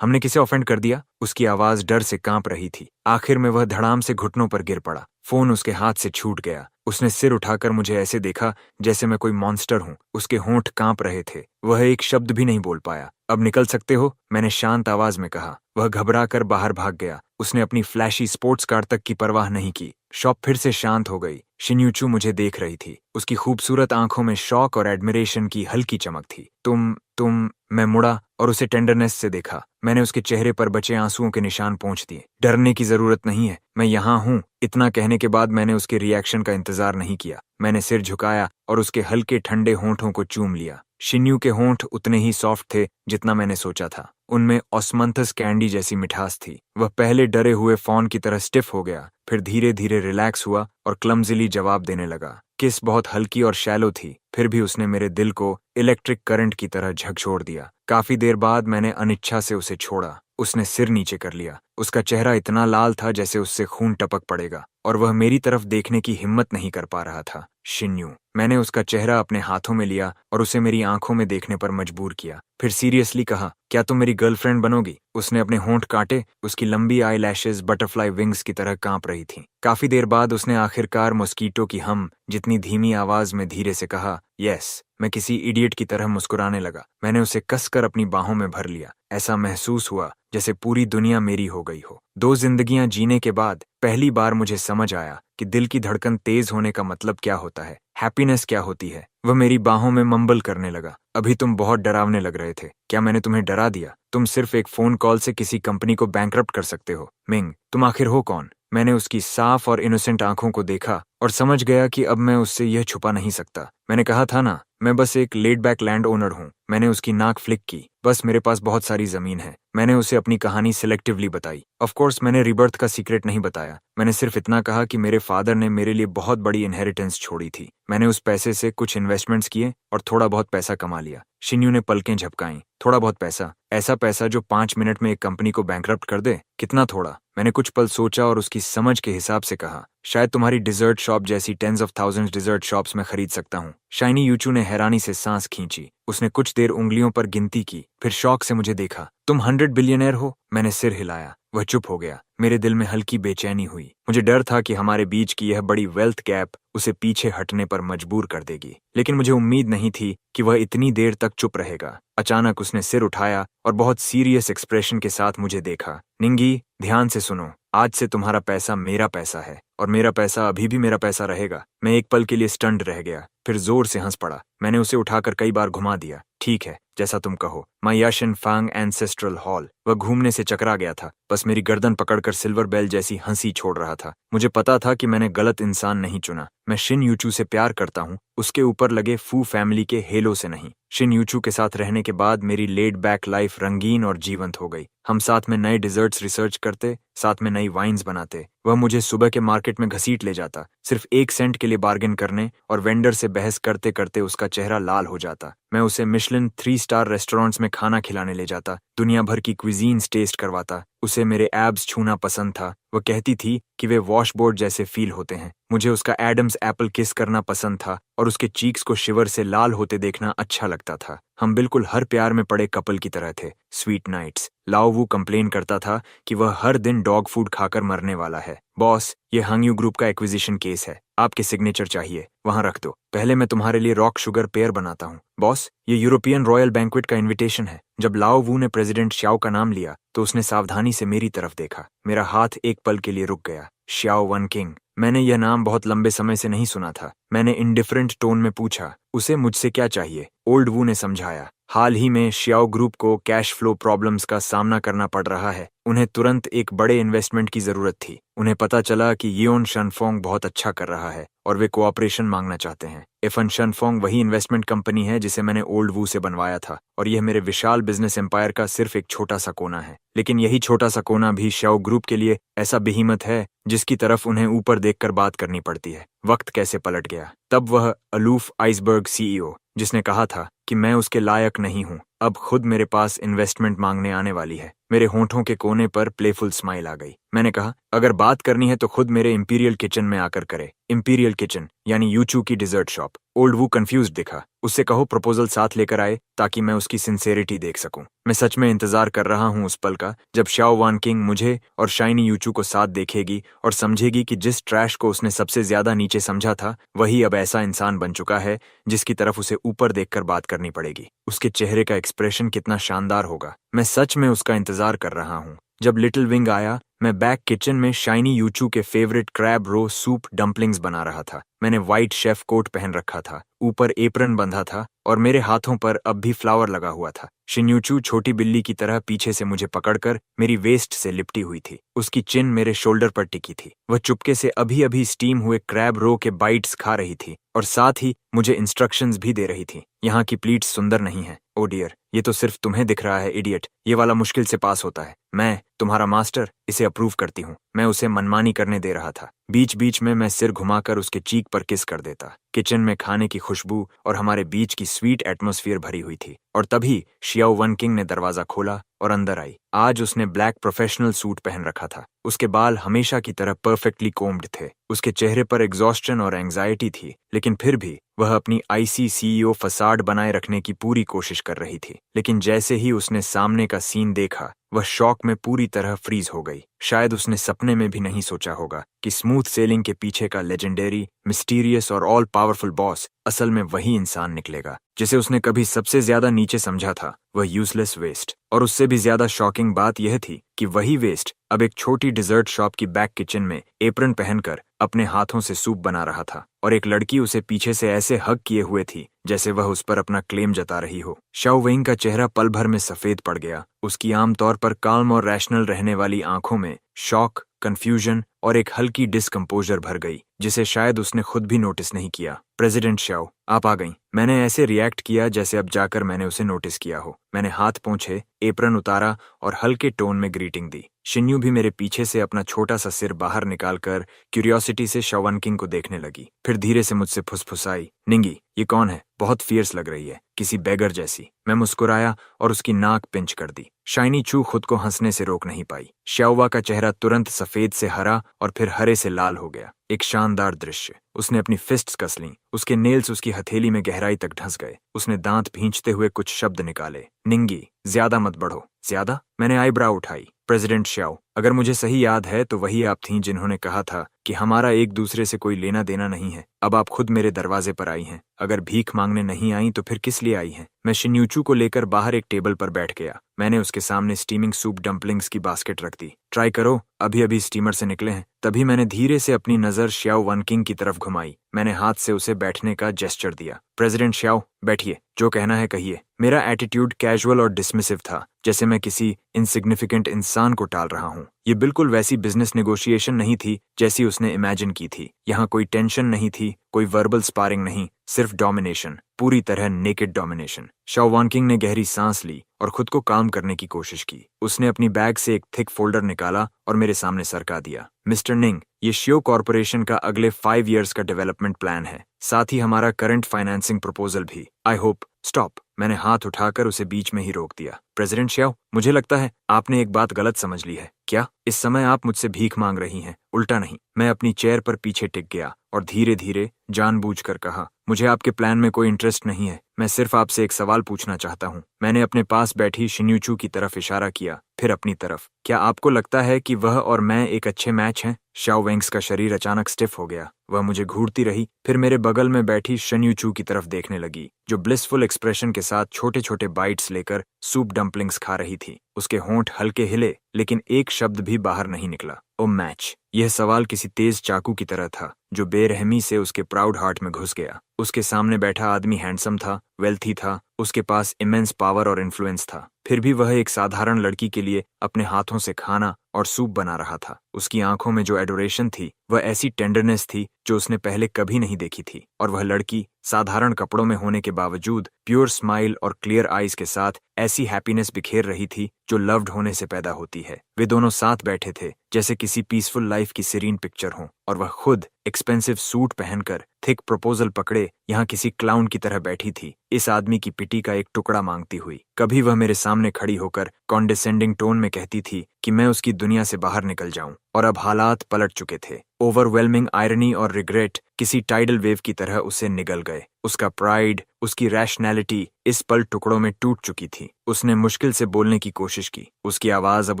हमने किसे ऑफेंड कर दिया? उसकी आवाज डर से कांप रही थी। आखिर में वह धड़ाम से घुटनों पर गिर पड़ा। फोन उसके हाथ से छूट गया। उसने सिर उठाकर मुझे ऐसे देखा जैसे मैं कोई मॉन्स्टर हूं। उसके होंठ कांप रहे थे। वह एक शब्द भी नहीं बोल पाया। अब निकल सकते हो, मैंने शांत आवाज में कहा। वह घबरा कर बाहर भाग गया। उसने अपनी फ्लैशी स्पोर्ट्स कार तक की परवाह नहीं की। शॉप फिर से शांत हो गई। शिन्यूचू मुझे देख रही थी। उसकी खूबसूरत आंखों में शौक और एडमिरेशन की हल्की चमक थी। तुम मैं मुड़ा और उसे टेंडरनेस से देखा। मैंने उसके चेहरे पर बचे आंसुओं के निशान पोंछ दिए। डरने की जरूरत नहीं है, मैं यहाँ हूँ। इतना कहने के बाद मैंने उसके रिएक्शन का इंतजार नहीं किया। मैंने सिर झुकाया और उसके हल्के ठंडे होंठों को चूम लिया। शिन्यू के होंठ उतने ही सॉफ्ट थे जितना मैंने सोचा था। उनमें ऑस्मंथस कैंडी जैसी मिठास थी। वह पहले डरे हुए फॉन की तरह स्टिफ हो गया, फिर धीरे धीरे रिलैक्स हुआ और क्लमजिली जवाब देने लगा। किस बहुत हल्की और शैलो थी, फिर भी उसने मेरे दिल को इलेक्ट्रिक करंट की तरह झकझोर दिया। काफी देर बाद मैंने अनिच्छा से उसे छोड़ा। उसने सिर नीचे कर लिया। उसका चेहरा इतना लाल था जैसे उससे खून टपक पड़ेगा, और वह मेरी तरफ देखने की हिम्मत नहीं कर पा रहा था। शिन्यू, मैंने उसका चेहरा अपने हाथों में लिया और उसे मेरी आंखों में देखने पर मजबूर किया। फिर सीरियसली कहा, क्या तुम मेरी गर्लफ्रेंड बनोगी? उसने अपने होंठ काटे। उसकी लंबी आई लैशेज बटरफ्लाई विंग्स की तरह कांप रही थीं। काफी देर बाद उसने आखिरकार मॉस्कीटो की हम जितनी धीमी आवाज में धीरे से कहा, यस। मैं किसी इडियट की तरह मुस्कुराने लगा। मैंने उसे कसकर अपनी बाहों में भर लिया। ऐसा महसूस हुआ जैसे पूरी दुनिया मेरी हो गई हो। 2 जिंदगियां जीने के बाद पहली बार मुझे समझ आया कि दिल की धड़कन तेज होने का मतलब क्या होता है, हैप्पीनेस क्या होती है। वह मेरी बाहों में मंबल करने लगा, अभी तुम बहुत डरावने लग रहे थे। क्या मैंने तुम्हें डरा दिया? तुम सिर्फ एक फोन कॉल से किसी कंपनी को बैंकरप्ट कर सकते हो। मिंग, तुम आखिर हो कौन? मैंने उसकी साफ और इनोसेंट आंखों को देखा और समझ गया कि अब मैं उससे यह छुपा नहीं सकता। मैंने कहा था ना, मैं बस एक लेड बैक लैंड ओनर हूँ। मैंने उसकी नाक फ्लिक की। बस मेरे पास बहुत सारी जमीन है। मैंने उसे अपनी कहानी सिलेक्टिवली बताई। ऑफ कोर्स मैंने रिबर्थ का सीक्रेट नहीं बताया। मैंने सिर्फ इतना कहा कि मेरे फादर ने मेरे लिए बहुत बड़ी इनहेरिटेंस छोड़ी थी। मैंने उस पैसे से कुछ इन्वेस्टमेंट्स किए और थोड़ा बहुत पैसा कमा लिया। शिन्यू ने पलकें झपकाईं। थोड़ा बहुत पैसा? ऐसा पैसा जो 5 मिनट में एक कंपनी को बैंकरप्ट कर दे? कितना थोड़ा? मैंने कुछ पल सोचा और उसकी समझ के हिसाब से कहा, शायद तुम्हारी डिजर्ट शॉप जैसी tens of thousands dessert shops में खरीद सकता हूँ। शाइनी यूचू ने हैरानी से सांस खींची। उसने कुछ देर उंगलियों पर गिनती की, फिर शौक से मुझे देखा। तुम 100 बिलियनर हो? मैंने सिर हिलाया। वह चुप हो गया। मेरे दिल में हल्की बेचैनी हुई। मुझे डर था कि हमारे बीच की यह बड़ी वेल्थ गैप उसे पीछे हटने पर मजबूर कर देगी, लेकिन मुझे उम्मीद नहीं थी कि वह इतनी देर तक चुप रहेगा। अचानक उसने सिर उठाया और बहुत सीरियस एक्सप्रेशन के साथ मुझे देखा। निंगी, ध्यान से सुनो। आज से तुम्हारा पैसा मेरा पैसा है और मेरा पैसा अभी भी मेरा पैसा रहेगा। मैं एक पल के लिए स्टन्ड रह गया, फिर जोर से हंस पड़ा। मैंने उसे उठाकर कई बार घुमा दिया। ठीक है, जैसा तुम कहो। My Yashan Fang ancestral hall. वह घूमने से चकरा गया था, बस मेरी गर्दन पकड़कर सिल्वर बेल जैसी हंसी छोड़ रहा था। मुझे पता था कि मैंने गलत इंसान नहीं चुना। मैं शिन यूचू से प्यार करता हूँ, उसके ऊपर लगे फू फैमिली के हेलो से नहीं। शिन यूचू के साथ रहने के बाद मेरी लेड बैक लाइफ रंगीन और जीवंत हो गई। हम साथ में नए डिजर्ट्स रिसर्च करते, साथ में नई वाइन्स बनाते। वह मुझे सुबह के मार्केट में घसीट ले जाता, सिर्फ 1 सेंट के लिए बार्गेन करने, और वेंडर से बहस करते करते उसका चेहरा लाल हो जाता। मैं उसे मिशेलिन 3 स्टार रेस्टोरेंट्स में खाना खिलाने ले जाता, दुनिया भर की क्विजीन्स टेस्ट करवाता। उसे मेरे एब्स छूना पसंद था। वह कहती थी कि वे वॉशबोर्ड जैसे फील होते हैं। मुझे उसका एडम्स एप्पल किस करना पसंद था और उसके चीक्स को शिवर से लाल होते देखना अच्छा लगता था। हम बिल्कुल हर प्यार में पड़े कपल की तरह थे। Sweet nights. Lao Wu complain करता था कि वह हर दिन डॉग फूड खाकर मरने वाला है। बॉस, ये हंगयू ग्रुप का एक्विजिशन केस है, आपके सिग्नेचर चाहिए, वहां रख दो। पहले मैं तुम्हारे लिए रॉक शुगर पेयर बनाता हूँ। बॉस, ये यूरोपियन रॉयल बैंक्वेट का इनविटेशन है। जब लाओ वू ने प्रेसिडेंट श्याओ का नाम लिया तो उसने सावधानी से मेरी तरफ देखा। मेरा हाथ एक पल के लिए रुक गया। श्याओ वन किंग। मैंने यह नाम बहुत लंबे समय से नहीं सुना था। मैंने इंडिफरेंट टोन में पूछा, उसे मुझसे क्या चाहिए? ओल्ड वू ने समझाया, हाल ही में श्याओ ग्रुप को कैश फ्लो प्रॉब्लम्स का सामना करना पड़ रहा है। उन्हें तुरंत एक बड़े इन्वेस्टमेंट की जरूरत थी। उन्हें पता चला कि यिओन शनफोंग बहुत अच्छा कर रहा है और वे कोऑपरेशन मांगना चाहते हैं। एफन शनफोंग वही इन्वेस्टमेंट कंपनी है जिसे मैंने ओल्ड वू से बनवाया था, और यह मेरे विशाल बिजनेस एम्पायर का सिर्फ एक छोटा सा कोना है। लेकिन यही छोटा सा कोना भी श्याओ ग्रुप के लिए ऐसा बेहिम्मत है जिसकी तरफ उन्हें ऊपर देखकर बात करनी पड़ती है। वक्त कैसे पलट गया। तब वह अलूफ आइसबर्ग सीईओ, जिसने कहा था कि मैं उसके लायक नहीं हूं, अब खुद मेरे पास इन्वेस्टमेंट मांगने आने वाली है। मेरे होंठों के कोने पर प्लेफुल स्माइल आ गई। मैंने कहा, अगर बात करनी है तो खुद मेरे इंपीरियल किचन में आकर करे। इंपीरियल किचन यानी यूचू की डिजर्ट शॉप। ओल्ड वू कंफ्यूज्ड दिखा। उससे कहो प्रपोजल साथ लेकर आए ताकि मैं उसकी सिंसेरिटी देख सकूं। मैं सच में इंतजार कर रहा हूं उस पल का जब शाओ वान किंग मुझे और शाइनी यूचू को साथ देखेगी और समझेगी कि जिस ट्रैश को उसने सबसे ज्यादा नीचे समझा था वही अब ऐसा इंसान बन चुका है जिसकी तरफ उसे ऊपर देखकर बात करनी पड़ेगी। उसके चेहरे का एक्सप्रेशन कितना शानदार होगा। मैं सच में उसका इंतजार कर रहा हूं। जब लिटिल विंग आया, मैं बैक किचन में शाइनी यूचू के फेवरेट क्रैब रो सूप डम्पलिंग्स बना रहा था। मैंने व्हाइट शेफ कोट पहन रखा था, ऊपर एप्रन बंधा था और मेरे हाथों पर अब भी फ्लावर लगा हुआ था। शिन्यूचू छोटी बिल्ली की तरह पीछे से मुझे पकड़कर मेरी वेस्ट से लिपटी हुई थी। उसकी चिन मेरे शोल्डर पर टिकी थी। वह चुपके से अभी अभी स्टीम हुए क्रैब रो के बाइट्स खा रही थी और साथ ही मुझे इंस्ट्रक्शंस भी दे रही थी। यहाँ की प्लीट्स सुंदर नहीं है। ओ डियर, ये तो सिर्फ तुम्हें दिख रहा है इडियट। ये वाला मुश्किल से पास होता है। मैं तुम्हारा मास्टर इसे अप्रूव करती हूँ। मैं उसे मनमानी करने दे रहा था। बीच बीच में मैं सिर घुमाकर उसके चीक पर किस कर देता। किचन में खाने की खुशबू और हमारे बीच की स्वीट एटमॉस्फेयर भरी हुई थी। और तभी शियाओ वन किंग ने दरवाजा खोला और अंदर आई। आज उसने ब्लैक प्रोफेशनल सूट पहन रखा था। उसके बाल हमेशा की तरह परफेक्टली कोम्ड थे। उसके चेहरे पर एग्जॉस्टन और एंजाइटी थी, लेकिन फिर भी वह अपनी आईसीसीईओ फसाड बनाए रखने की पूरी कोशिश कर रही थी। लेकिन जैसे ही उसने सामने का सीन देखा, वह शॉक में पूरी तरह फ्रीज हो गई। शायद उसने सपने में भी नहीं सोचा होगा कि स्मूथ सेलिंग के पीछे का लेजेंडरी, मिस्टीरियस और ऑल पावरफुल बॉस असल में वही इंसान निकलेगा जिसे उसने कभी सबसे ज्यादा नीचे समझा था, वह यूजलेस वेस्ट। और उससे भी ज्यादा शॉकिंग बात यह थी कि वही वेस्ट अब एक छोटी डिजर्ट शॉप की बैक किचन में एप्रन पहनकर अपने हाथों से सूप बना रहा था और एक लड़की उसे पीछे से ऐसे हग किए हुए थी जैसे वह उस पर अपना क्लेम जता रही हो। शाओ वेंग का चेहरा पल भर में सफेद पड़ गया। उसकी आमतौर पर काल्म और रैशनल रहने वाली आंखों में शॉक, कंफ्यूजन और एक हल्की डिस्कम्पोजर भर गई जिसे शायद उसने खुद भी नोटिस नहीं किया। प्रेसिडेंट शाओ, आप आ गईं। मैंने ऐसे रिएक्ट किया जैसे अब जाकर मैंने उसे नोटिस किया हो। मैंने हाथ पोंछे, एप्रन उतारा और हल्के टोन में ग्रीटिंग दी। शिन्यू भी मेरे पीछे से अपना छोटा सा सिर बाहर निकालकर क्यूरियोसिटी से शाओ वन किंग को देखने लगी। फिर धीरे से मुझसे फुसफुसाई, निंगी, ये कौन है? बहुत फियर्स लग रही है, किसी बेगर जैसी। मैं मुस्कुराया और उसकी नाक पिंच कर दी। शाइनी चू खुद को हंसने से रोक नहीं पाई। शाओवा का चेहरा तुरंत सफेद से हरा और फिर हरे से लाल हो गया। एक शानदार दृश्य। उसने अपनी फिस्ट्स कस लीं। उसके नेल्स उसकी हथेली में गहराई तक धंस गए। उसने दांत भींचते हुए कुछ शब्द निकाले। निंगी, ज्यादा मत बढ़ो। ज्यादा? मैंने आईब्राउ उठाई। प्रेसिडेंट शाओ, अगर मुझे सही याद है तो वही आप थीं जिन्होंने कहा था कि हमारा एक दूसरे से कोई लेना देना नहीं है। अब आप खुद मेरे दरवाजे पर आई हैं। अगर भीख मांगने नहीं आई तो फिर किस लिए आई हैं? मैं शिन्यूचू को लेकर बाहर एक टेबल पर बैठ गया। मैंने उसके सामने स्टीमिंग सूप डम्पलिंग्स की बास्केट रख दी। ट्राई करो, अभी अभी स्टीमर से निकले हैं। तभी मैंने धीरे से अपनी नजर शाओ वन किंग की तरफ घुमाई। मैंने हाथ से उसे बैठने का जेस्चर दिया। प्रेसिडेंट शाओ, बैठिए, जो कहना है कहिए। मेरा एटीट्यूड कैजुअल और डिसमिसिव था, जैसे मैं किसी इनसिग्निफिकेंट इंसान को टाल रहा हूँ। ये बिल्कुल वैसी बिजनेस नेगोशिएशन नहीं थी जैसी उसने इमेजिन की थी। यहाँ कोई टेंशन नहीं थी, कोई वर्बल स्पारिंग नहीं, सिर्फ डोमिनेशन, पूरी तरह naked domination. Shao one king ने गहरी सांस ली और खुद को काम करने की कोशिश की। उसने अपनी बैग से एक थिक फोल्डर निकाला और मेरे सामने सरका दिया। मिस्टर निंग, ये शियो कॉर्पोरेशन का अगले 5 इयर्स का डेवलपमेंट प्लान है, साथ ही हमारा करंट फाइनेंसिंग प्रपोजल भी। I hope. स्टॉप। मैंने हाथ उठाकर उसे बीच में ही रोक दिया। प्रेसिडेंट शाओ, मुझे लगता है आपने एक बात गलत समझ ली है। क्या इस समय आप मुझसे भीख मांग रही हैं? उल्टा नहीं। मैं अपनी चेयर पर पीछे टिक गया और धीरे धीरे जानबूझकर कहा, मुझे आपके प्लान में कोई इंटरेस्ट नहीं है। मैं सिर्फ आपसे एक सवाल पूछना चाहता हूँ। मैंने अपने पास बैठी शिन्यूचू की तरफ इशारा किया, फिर अपनी तरफ। क्या आपको लगता है कि वह और मैं एक अच्छे मैच हैं? शाओ वेंग्स का शरीर अचानक स्टिफ हो गया। वह मुझे घूरती रही, फिर मेरे बगल में बैठी शिन्यूचू की तरफ देखने लगी, जो ब्लिसफुल एक्सप्रेशन के साथ छोटे छोटे बाइट्स लेकर सूप डम्पलिंग्स खा रही थी। उसके होंठ हल्के हिले, लेकिन एक शब्द भी बाहर नहीं निकला। ओ मैच! यह सवाल किसी तेज चाकू की तरह था, जो बेरहमी से उसके प्राउड हार्ट में घुस गया। उसके सामने बैठा आदमी हैंडसम था, वेल्थी था, उसके पास इमेंस पावर और इन्फ्लुएंस था। फिर भी वह एक साधारण लड़की के लिए अपने हाथों से खाना और सूप बना रहा था। उसकी आंखों में जो एडोरेशन थी, वह ऐसी टेंडरनेस थी जो उसने पहले कभी नहीं देखी थी। और वह लड़की साधारण कपड़ों में होने के बावजूद प्योर स्माइल और क्लियर आईज के साथ ऐसी हैप्पीनेस बिखेर रही थी जो लव्ड होने से पैदा होती है। वे दोनों साथ बैठे थे जैसे किसी पीसफुल लाइफ की सीरीन पिक्चर हो, और वह खुद एक्सपेंसिव सूट पहनकर थिक प्रपोजल पकड़े यहाँ किसी क्लाउन की तरह बैठी थी, इस आदमी की पिटी का एक टुकड़ा मांगती हुई। कभी वह मेरे सामने सामने खड़ी होकर कॉन्डिसेंडिंग टोन में कहती थी कि मैं उसकी दुनिया से बाहर निकल जाऊं, और अब हालात पलट चुके थे। ओवरवेलमिंग आयरनी और रिग्रेट किसी टाइडल वेव की तरह उसे निगल गए। उसका प्राइड, उसकी रैशनैलिटी इस पल टुकड़ों में टूट चुकी थी। उसने मुश्किल से बोलने की कोशिश की। उसकी आवाज अब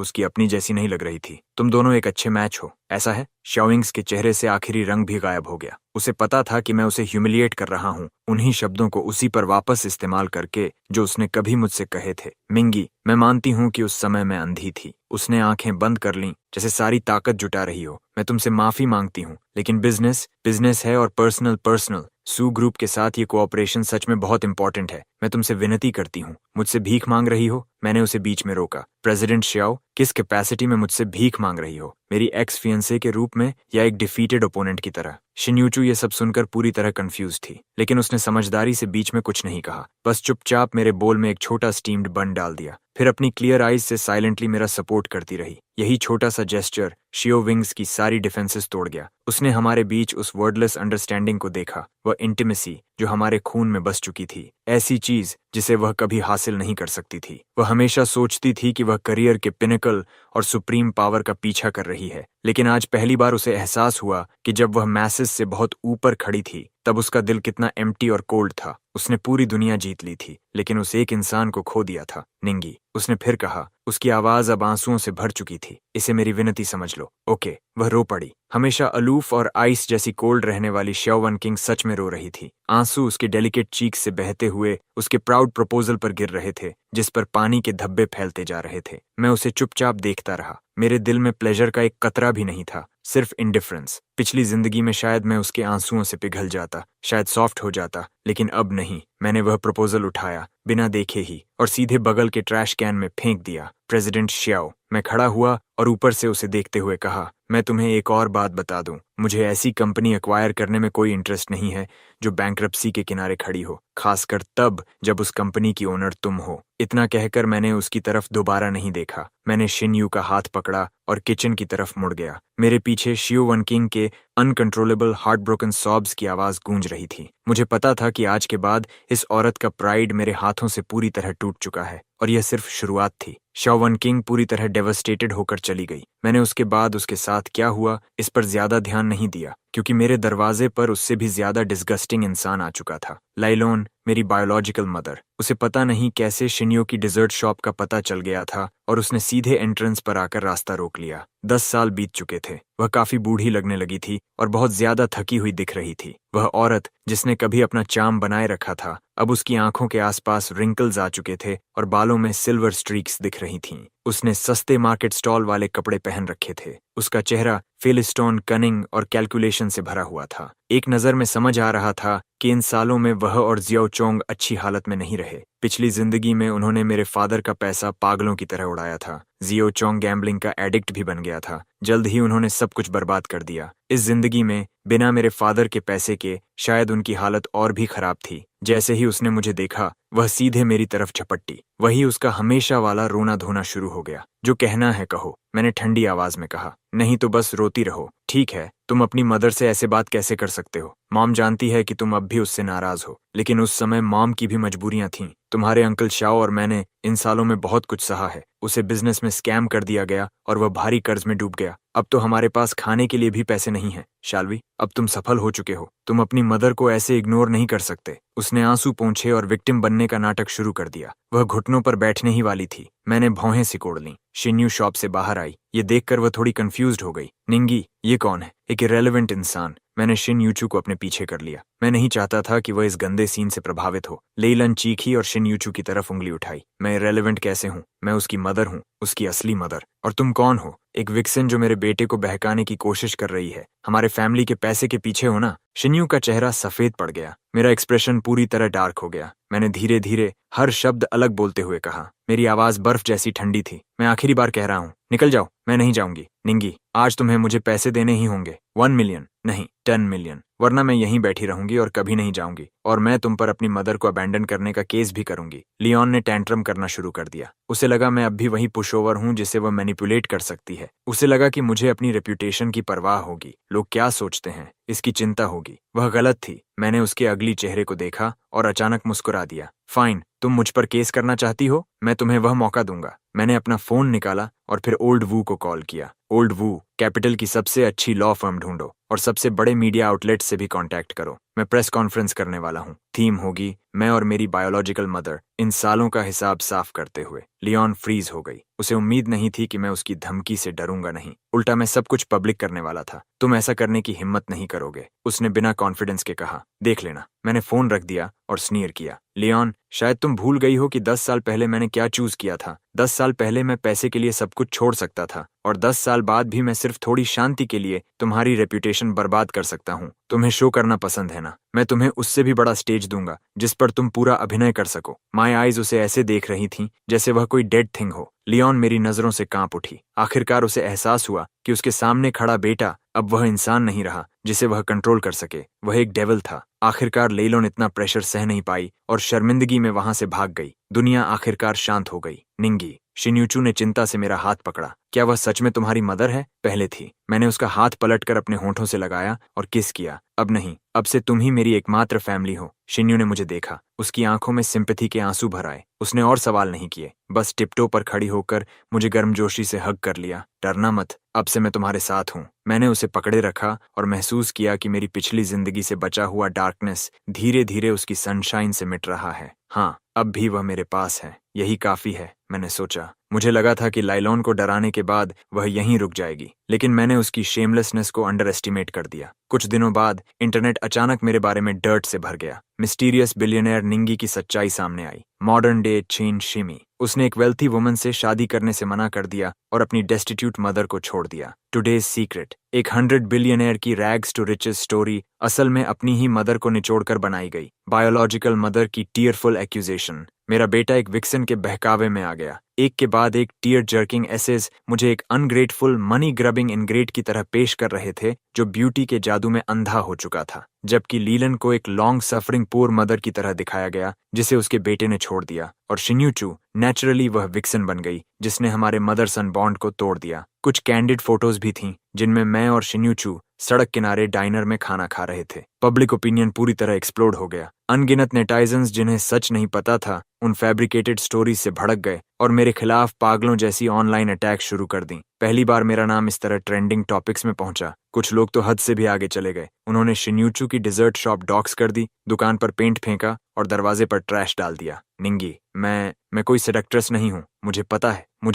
उसकी अपनी जैसी नहीं लग रही थी। तुम दोनों एक अच्छे मैच हो, ऐसा है? शाओइंग्स के चेहरे से आखिरी रंग भी गायब हो गया। उसे पता था कि मैं उसे ह्यूमिलिएट कर रहा हूँ, उन्हीं शब्दों को उसी पर वापस इस्तेमाल करके जो उसने कभी मुझसे कहे थे। मिंगी, मैं मानती हूँ कि उस समय मैं अंधी थी। उसने आंखें बंद कर लीं, जैसे सारी ताकत जुटा रही हो। मैं तुमसे माफी मांगती हूँ, लेकिन बिजनेस बिजनेस है और पर्सनल पर्सनल। सू ग्रुप के साथ ये कोऑपरेशन सच में बहुत इंपॉर्टेंट है। मैं तुमसे विनती करती हूँ। मुझसे भीख मांग रही हो? मैंने उसे बीच में रोका। प्रेसिडेंट श्याओ, किस कैपेसिटी में मुझसे भीख मांग रही हो? मेरी एक्स फियंसे के रूप में या एक डिफीटेड ओपोनेंट की तरह? शिन्यूचू ये सब सुनकर पूरी तरह कंफ्यूज थी, लेकिन उसने समझदारी से बीच में कुछ नहीं कहा। बस चुपचाप मेरे बोल में एक छोटा स्टीम्ड बन डाल दिया, फिर अपनी क्लियर आईज से साइलेंटली मेरा सपोर्ट करती रही। यही छोटा सा जेस्चर शियो विंग्स की सारी डिफेंसेस तोड़ गया। उसने हमारे बीच उस वर्डलेस अंडरस्टैंडिंग को देखा, वह इंटीमेसी जो हमारे खून में बस चुकी थी, ऐसी चीज जिसे वह कभी हासिल नहीं कर सकती थी। वह हमेशा सोचती थी कि वह करियर के पिनेकल और सुप्रीम पावर का पीछा कर रही है, लेकिन आज पहली बार उसे एहसास हुआ कि जब वह मैसेस से बहुत ऊपर खड़ी थी तब उसका दिल कितना एम्प्टी और कोल्ड था। उसने पूरी दुनिया जीत ली थी, लेकिन उस एक इंसान को खो दिया था। निंगी, उसने फिर कहा। उसकी आवाज अब आंसुओं से भर चुकी थी। इसे मेरी विनती समझ लो, ओके? वह रो पड़ी। हमेशा अलूफ और आइस जैसी कोल्ड रहने वाली श्याओ वन किंग सच में रो रही थी। आंसू उसके डेलिकेट चीक से बहते हुए उसके प्राउड प्रपोजल पर गिर रहे थे, जिस पर पानी के धब्बे फैलते जा रहे थे। मैं उसे चुपचाप देखता रहा। मेरे दिल में प्लेजर का एक कतरा भी नहीं था, सिर्फ इंडिफरेंस। पिछली जिंदगी में शायद मैं उसके आंसुओं से पिघल जाता, शायद सॉफ्ट हो जाता, लेकिन अब नहीं। मैंने वह प्रपोजल उठाया बिना देखे ही और सीधे बगल के ट्रैश कैन में फेंक दिया। प्रेसिडेंट श्याओ, मैं खड़ा हुआ और ऊपर से उसे देखते हुए कहा, मैं तुम्हें एक और बात बता दूं, मुझे ऐसी कंपनी एक्वायर करने में कोई इंटरेस्ट नहीं है जो बैंक्रप्सी के किनारे खड़ी हो, खासकर तब जब उस कंपनी की ओनर तुम हो। इतना कहकर मैंने उसकी तरफ दोबारा नहीं देखा। मैंने शिन्यू का हाथ पकड़ा और किचन की तरफ मुड़ गया। मेरे पीछे शियो वन किंग के अनकंट्रोलेबल हार्ट ब्रोकन सॉब्स की आवाज गूंज रही थी। मुझे पता था कि आज के बाद इस औरत का प्राइड मेरे हाथों से पूरी तरह टूट चुका है, और यह सिर्फ शुरुआत थी। शियो वन किंग पूरी तरह डेवस्टेटेड होकर चली गई। मैंने उसके बाद उसके साथ क्या हुआ इस पर ज्यादा ध्यान नहीं दिया, क्योंकि मेरे दरवाजे पर उससे भी ज्यादा डिस्गस्टिंग इंसान आ चुका था। लाइलोन, मेरी बायोलॉजिकल मदर। उसे पता नहीं कैसे शिन्यो की डिजर्ट शॉप का पता चल गया था और उसने सीधे एंट्रेंस पर आकर रास्ता रोक लिया। 10 साल बीत चुके थे। वह काफी बूढ़ी लगने लगी थी और बहुत ज्यादा थकी हुई दिख रही थी। वह औरत जिसने कभी अपना चार्म बनाए रखा था, अब उसकी आंखों के आसपास रिंकल्स आ चुके थे और बालों में सिल्वर स्ट्रीक्स दिख रही थीं। उसने सस्ते मार्केट स्टॉल वाले कपड़े पहन रखे थे। उसका चेहरा फिलिस्टोन, कनिंग और कैलकुलेशन से भरा हुआ था। एक नजर में समझ आ रहा था कि इन सालों में वह और जियाओ चोंग अच्छी हालत में नहीं रहे। पिछली जिंदगी में उन्होंने मेरे फादर का पैसा पागलों की तरह उड़ाया था। जियाओ चोंग गैम्बलिंग का एडिक्ट भी बन गया था। जल्द ही उन्होंने सब कुछ बर्बाद कर दिया। इस जिंदगी में बिना मेरे फादर के पैसे के शायद उनकी हालत और भी खराब थी। जैसे ही उसने मुझे देखा, वह सीधे मेरी तरफ झपट्टी। वही उसका हमेशा वाला रोना धोना शुरू हो गया। जो कहना है कहो, मैंने ठंडी आवाज में कहा। नहीं तो बस रोती रहो। ठीक है, तुम अपनी मदर से ऐसे बात कैसे कर सकते हो? मॉम जानती है कि तुम अब भी उससे नाराज हो, लेकिन उस समय मॉम की भी मजबूरियां थीं। तुम्हारे अंकल शाओ और मैंने इन सालों में बहुत कुछ सहा है। उसे बिजनेस में स्कैम कर दिया गया और वह भारी कर्ज में डूब गया। अब तो हमारे पास खाने के लिए भी पैसे नहीं हैं। शाल्वी, अब तुम सफल हो चुके हो। तुम अपनी मदर को ऐसे इग्नोर नहीं कर सकते। उसने आंसू पोंछे और विक्टिम बनने का नाटक शुरू कर दिया। वह घुटनों पर बैठने ही वाली थी। मैंने भौहें सिकोड़ लीं। शिन्यू शॉप से बाहर आई। ये देखकर वह थोड़ी कंफ्यूज्ड हो गई। निंगी, ये कौन है? एक इरेलेवेंट इंसान। मैंने शिनयूचू को अपने पीछे कर लिया। मैं नहीं चाहता था कि वह इस गंदे सीन से प्रभावित हो। लेइलन चीखी और शिनयूचू की तरफ उंगली उठाई। मैं इरेलेवेंट कैसे हूँ? मैं उसकी मदर हूँ, उसकी असली मदर। और तुम कौन हो? एक विक्सन जो मेरे बेटे को बहकाने की कोशिश कर रही है। हमारे फैमिली के पैसे के पीछे हो ना? शिन्यू का चेहरा सफेद पड़ गया। मेरा एक्सप्रेशन पूरी तरह डार्क हो गया। मैंने धीरे धीरे हर शब्द अलग बोलते हुए कहा। मेरी आवाज बर्फ जैसी ठंडी थी। मैं आखिरी बार कह रहा हूँ, निकल जाओ। मैं नहीं जाऊंगी। निंगी, आज तुम्हें मुझे पैसे देने ही होंगे। 1 मिलियन नहीं, 10 मिलियन, वरना मैं यहीं बैठी रहूंगी और कभी नहीं जाऊंगी। और मैं तुम पर अपनी मदर को अबैंडन करने का केस भी करूंगी। लियोन ने टेंट्रम करना शुरू कर दिया। उसे लगा मैं अब भी वही पुशओवर हूँ जिसे वह मैनिपुलेट कर सकती है। उसे लगा कि मुझे अपनी रेप्यूटेशन की परवाह होगी, लोग क्या सोचते हैं इसकी चिंता होगी। वह गलत थी। मैंने उसके अगली चेहरे को देखा और अचानक मुस्कुरा दिया। फाइन, तुम मुझ पर केस करना चाहती हो? मैं तुम्हें वह मौका दूंगा। मैंने अपना फोन निकाला और फिर ओल्ड वू को कॉल किया। ओल्ड वू, कैपिटल की सबसे अच्छी लॉ फर्म ढूंढो और सबसे बड़े मीडिया आउटलेट से भी कांटेक्ट करो। मैं प्रेस कॉन्फ्रेंस करने वाला हूँ। थीम होगी मैं और मेरी बायोलॉजिकल मदर, इन सालों का हिसाब साफ करते हुए। लियोन फ्रीज हो गई। उसे उम्मीद नहीं थी कि मैं उसकी धमकी से डरूंगा नहीं, उल्टा मैं सब कुछ पब्लिक करने वाला था। तुम ऐसा करने की हिम्मत नहीं करोगे, उसने बिना कॉन्फिडेंस के कहा। देख लेना। मैंने फोन रख दिया और स्नीर किया। लियोन, शायद तुम भूल गई हो कि 10 साल पहले मैंने क्या चूज किया था। 10 साल पहले मैं पैसे के लिए सब कुछ छोड़ सकता था और 10 साल बाद भी मैं सिर्फ थोड़ी शांति के लिए तुम्हारी रेप्यूटेशन बर्बाद कर सकता हूँ। तुम्हें शो करना पसंद है ना? मैं तुम्हें उससे भी बड़ा स्टेज दूंगा जिस पर तुम पूरा अभिनय कर सको। माय आईज उसे ऐसे देख रही थीं जैसे वह कोई डेड थिंग हो। लियोन मेरी नजरों से कांप उठी। आखिरकार उसे एहसास हुआ कि उसके सामने खड़ा बेटा अब वह इंसान नहीं रहा जिसे वह कंट्रोल कर सके, वह एक डेविल था। आखिरकार लेलोन इतना प्रेशर सह नहीं पाई और शर्मिंदगी में वहां से भाग गई। दुनिया आखिरकार शांत हो गई। निंगी, शिन्यूचू ने चिंता से मेरा हाथ पकड़ा। क्या वह सच में तुम्हारी मदर है? पहले थी। मैंने उसका हाथ पलटकर अपने होठों से लगाया और किस किया। अब नहीं, अब से तुम ही मेरी एकमात्र फैमिली हो। शिन्यू ने मुझे देखा। उसकी आंखों में सिंपैथी के आंसू भर आए। उसने और सवाल नहीं किए, बस टिप्टो पर खड़ी होकर मुझे गर्मजोशी से हग कर लिया। डरना मत, अब से मैं तुम्हारे साथ हूँ। मैंने उसे पकड़े रखा और महसूस किया कि मेरी पिछली जिंदगी से बचा हुआ डार्कनेस धीरे धीरे उसकी सनशाइन से मिट रहा है। हाँ, अब भी वह मेरे पास है, यही काफी है, मैंने सोचा। मुझे लगा था कि लाइलॉन को डराने के बाद वह यहीं रुक जाएगी, लेकिन मैंने उसकी शेमलेसनेस को अंडर एस्टिमेट कर दिया। कुछ दिनों बाद इंटरनेट अचानक मेरे बारे में डर्ट से भर गया। मिस्टीरियस बिलियनर निंगी की सच्चाई सामने आई। मॉडर्न डे चेन शिमी। उसने एक वेल्थी वुमन से शादी करने से मना कर दिया और अपनी डेस्टिट्यूट मदर को छोड़ दिया। टुडेज सीक्रेट, एक 100 बिलियनर की रैग्स टू रिचेस स्टोरी असल में अपनी ही मदर को निचोड़कर बनाई गई। बायोलॉजिकल मदर की टीयरफुल एक्यूजेशन। मेरा बेटा एक विक्सन के बहकावे में आ गया। एक के बाद एक टीयर जर्किंग एसेज मुझे एक अनग्रेटफुल मनी ग्रबिंग इनग्रेट की तरह पेश कर रहे थे जो ब्यूटी के जादू में अंधा हो चुका था, जबकि लीलन को एक लॉन्ग सफरिंग पुअर मदर की तरह दिखाया गया जिसे उसके बेटे ने छोड़ दिया। और शिन्यूचू, नेचुरली वह विक्सन बन गई जिसने हमारे मदर सन बॉन्ड को तोड़ दिया। कुछ कैंडिड फोटोज भी थीं जिनमें मैं और शिन्यूचू सड़क किनारे डाइनर में खाना खा रहे थे। पब्लिक ओपिनियन पूरी तरह एक्सप्लोड हो गया। अनगिनत नेटाइजन्स जिन्हें सच नहीं पता था उन फैब्रिकेटेड स्टोरीज से भड़क गए और मेरे खिलाफ पागलों जैसी ऑनलाइन अटैक शुरू कर दी। पहली बार मेरा नाम इस तरह ट्रेंडिंग टॉपिक्स में पहुंचा। कुछ लोग तो हद से भी आगे चले गए। उन्होंने शिन्यूचू की डिजर्ट शॉप डॉक्स कर दी, दुकान पर पेंट फेंका और दरवाजे पर ट्रैश डाल दिया। निंगी, मैं कोई सेडक्ट्रेस नहीं हूँ। मुझे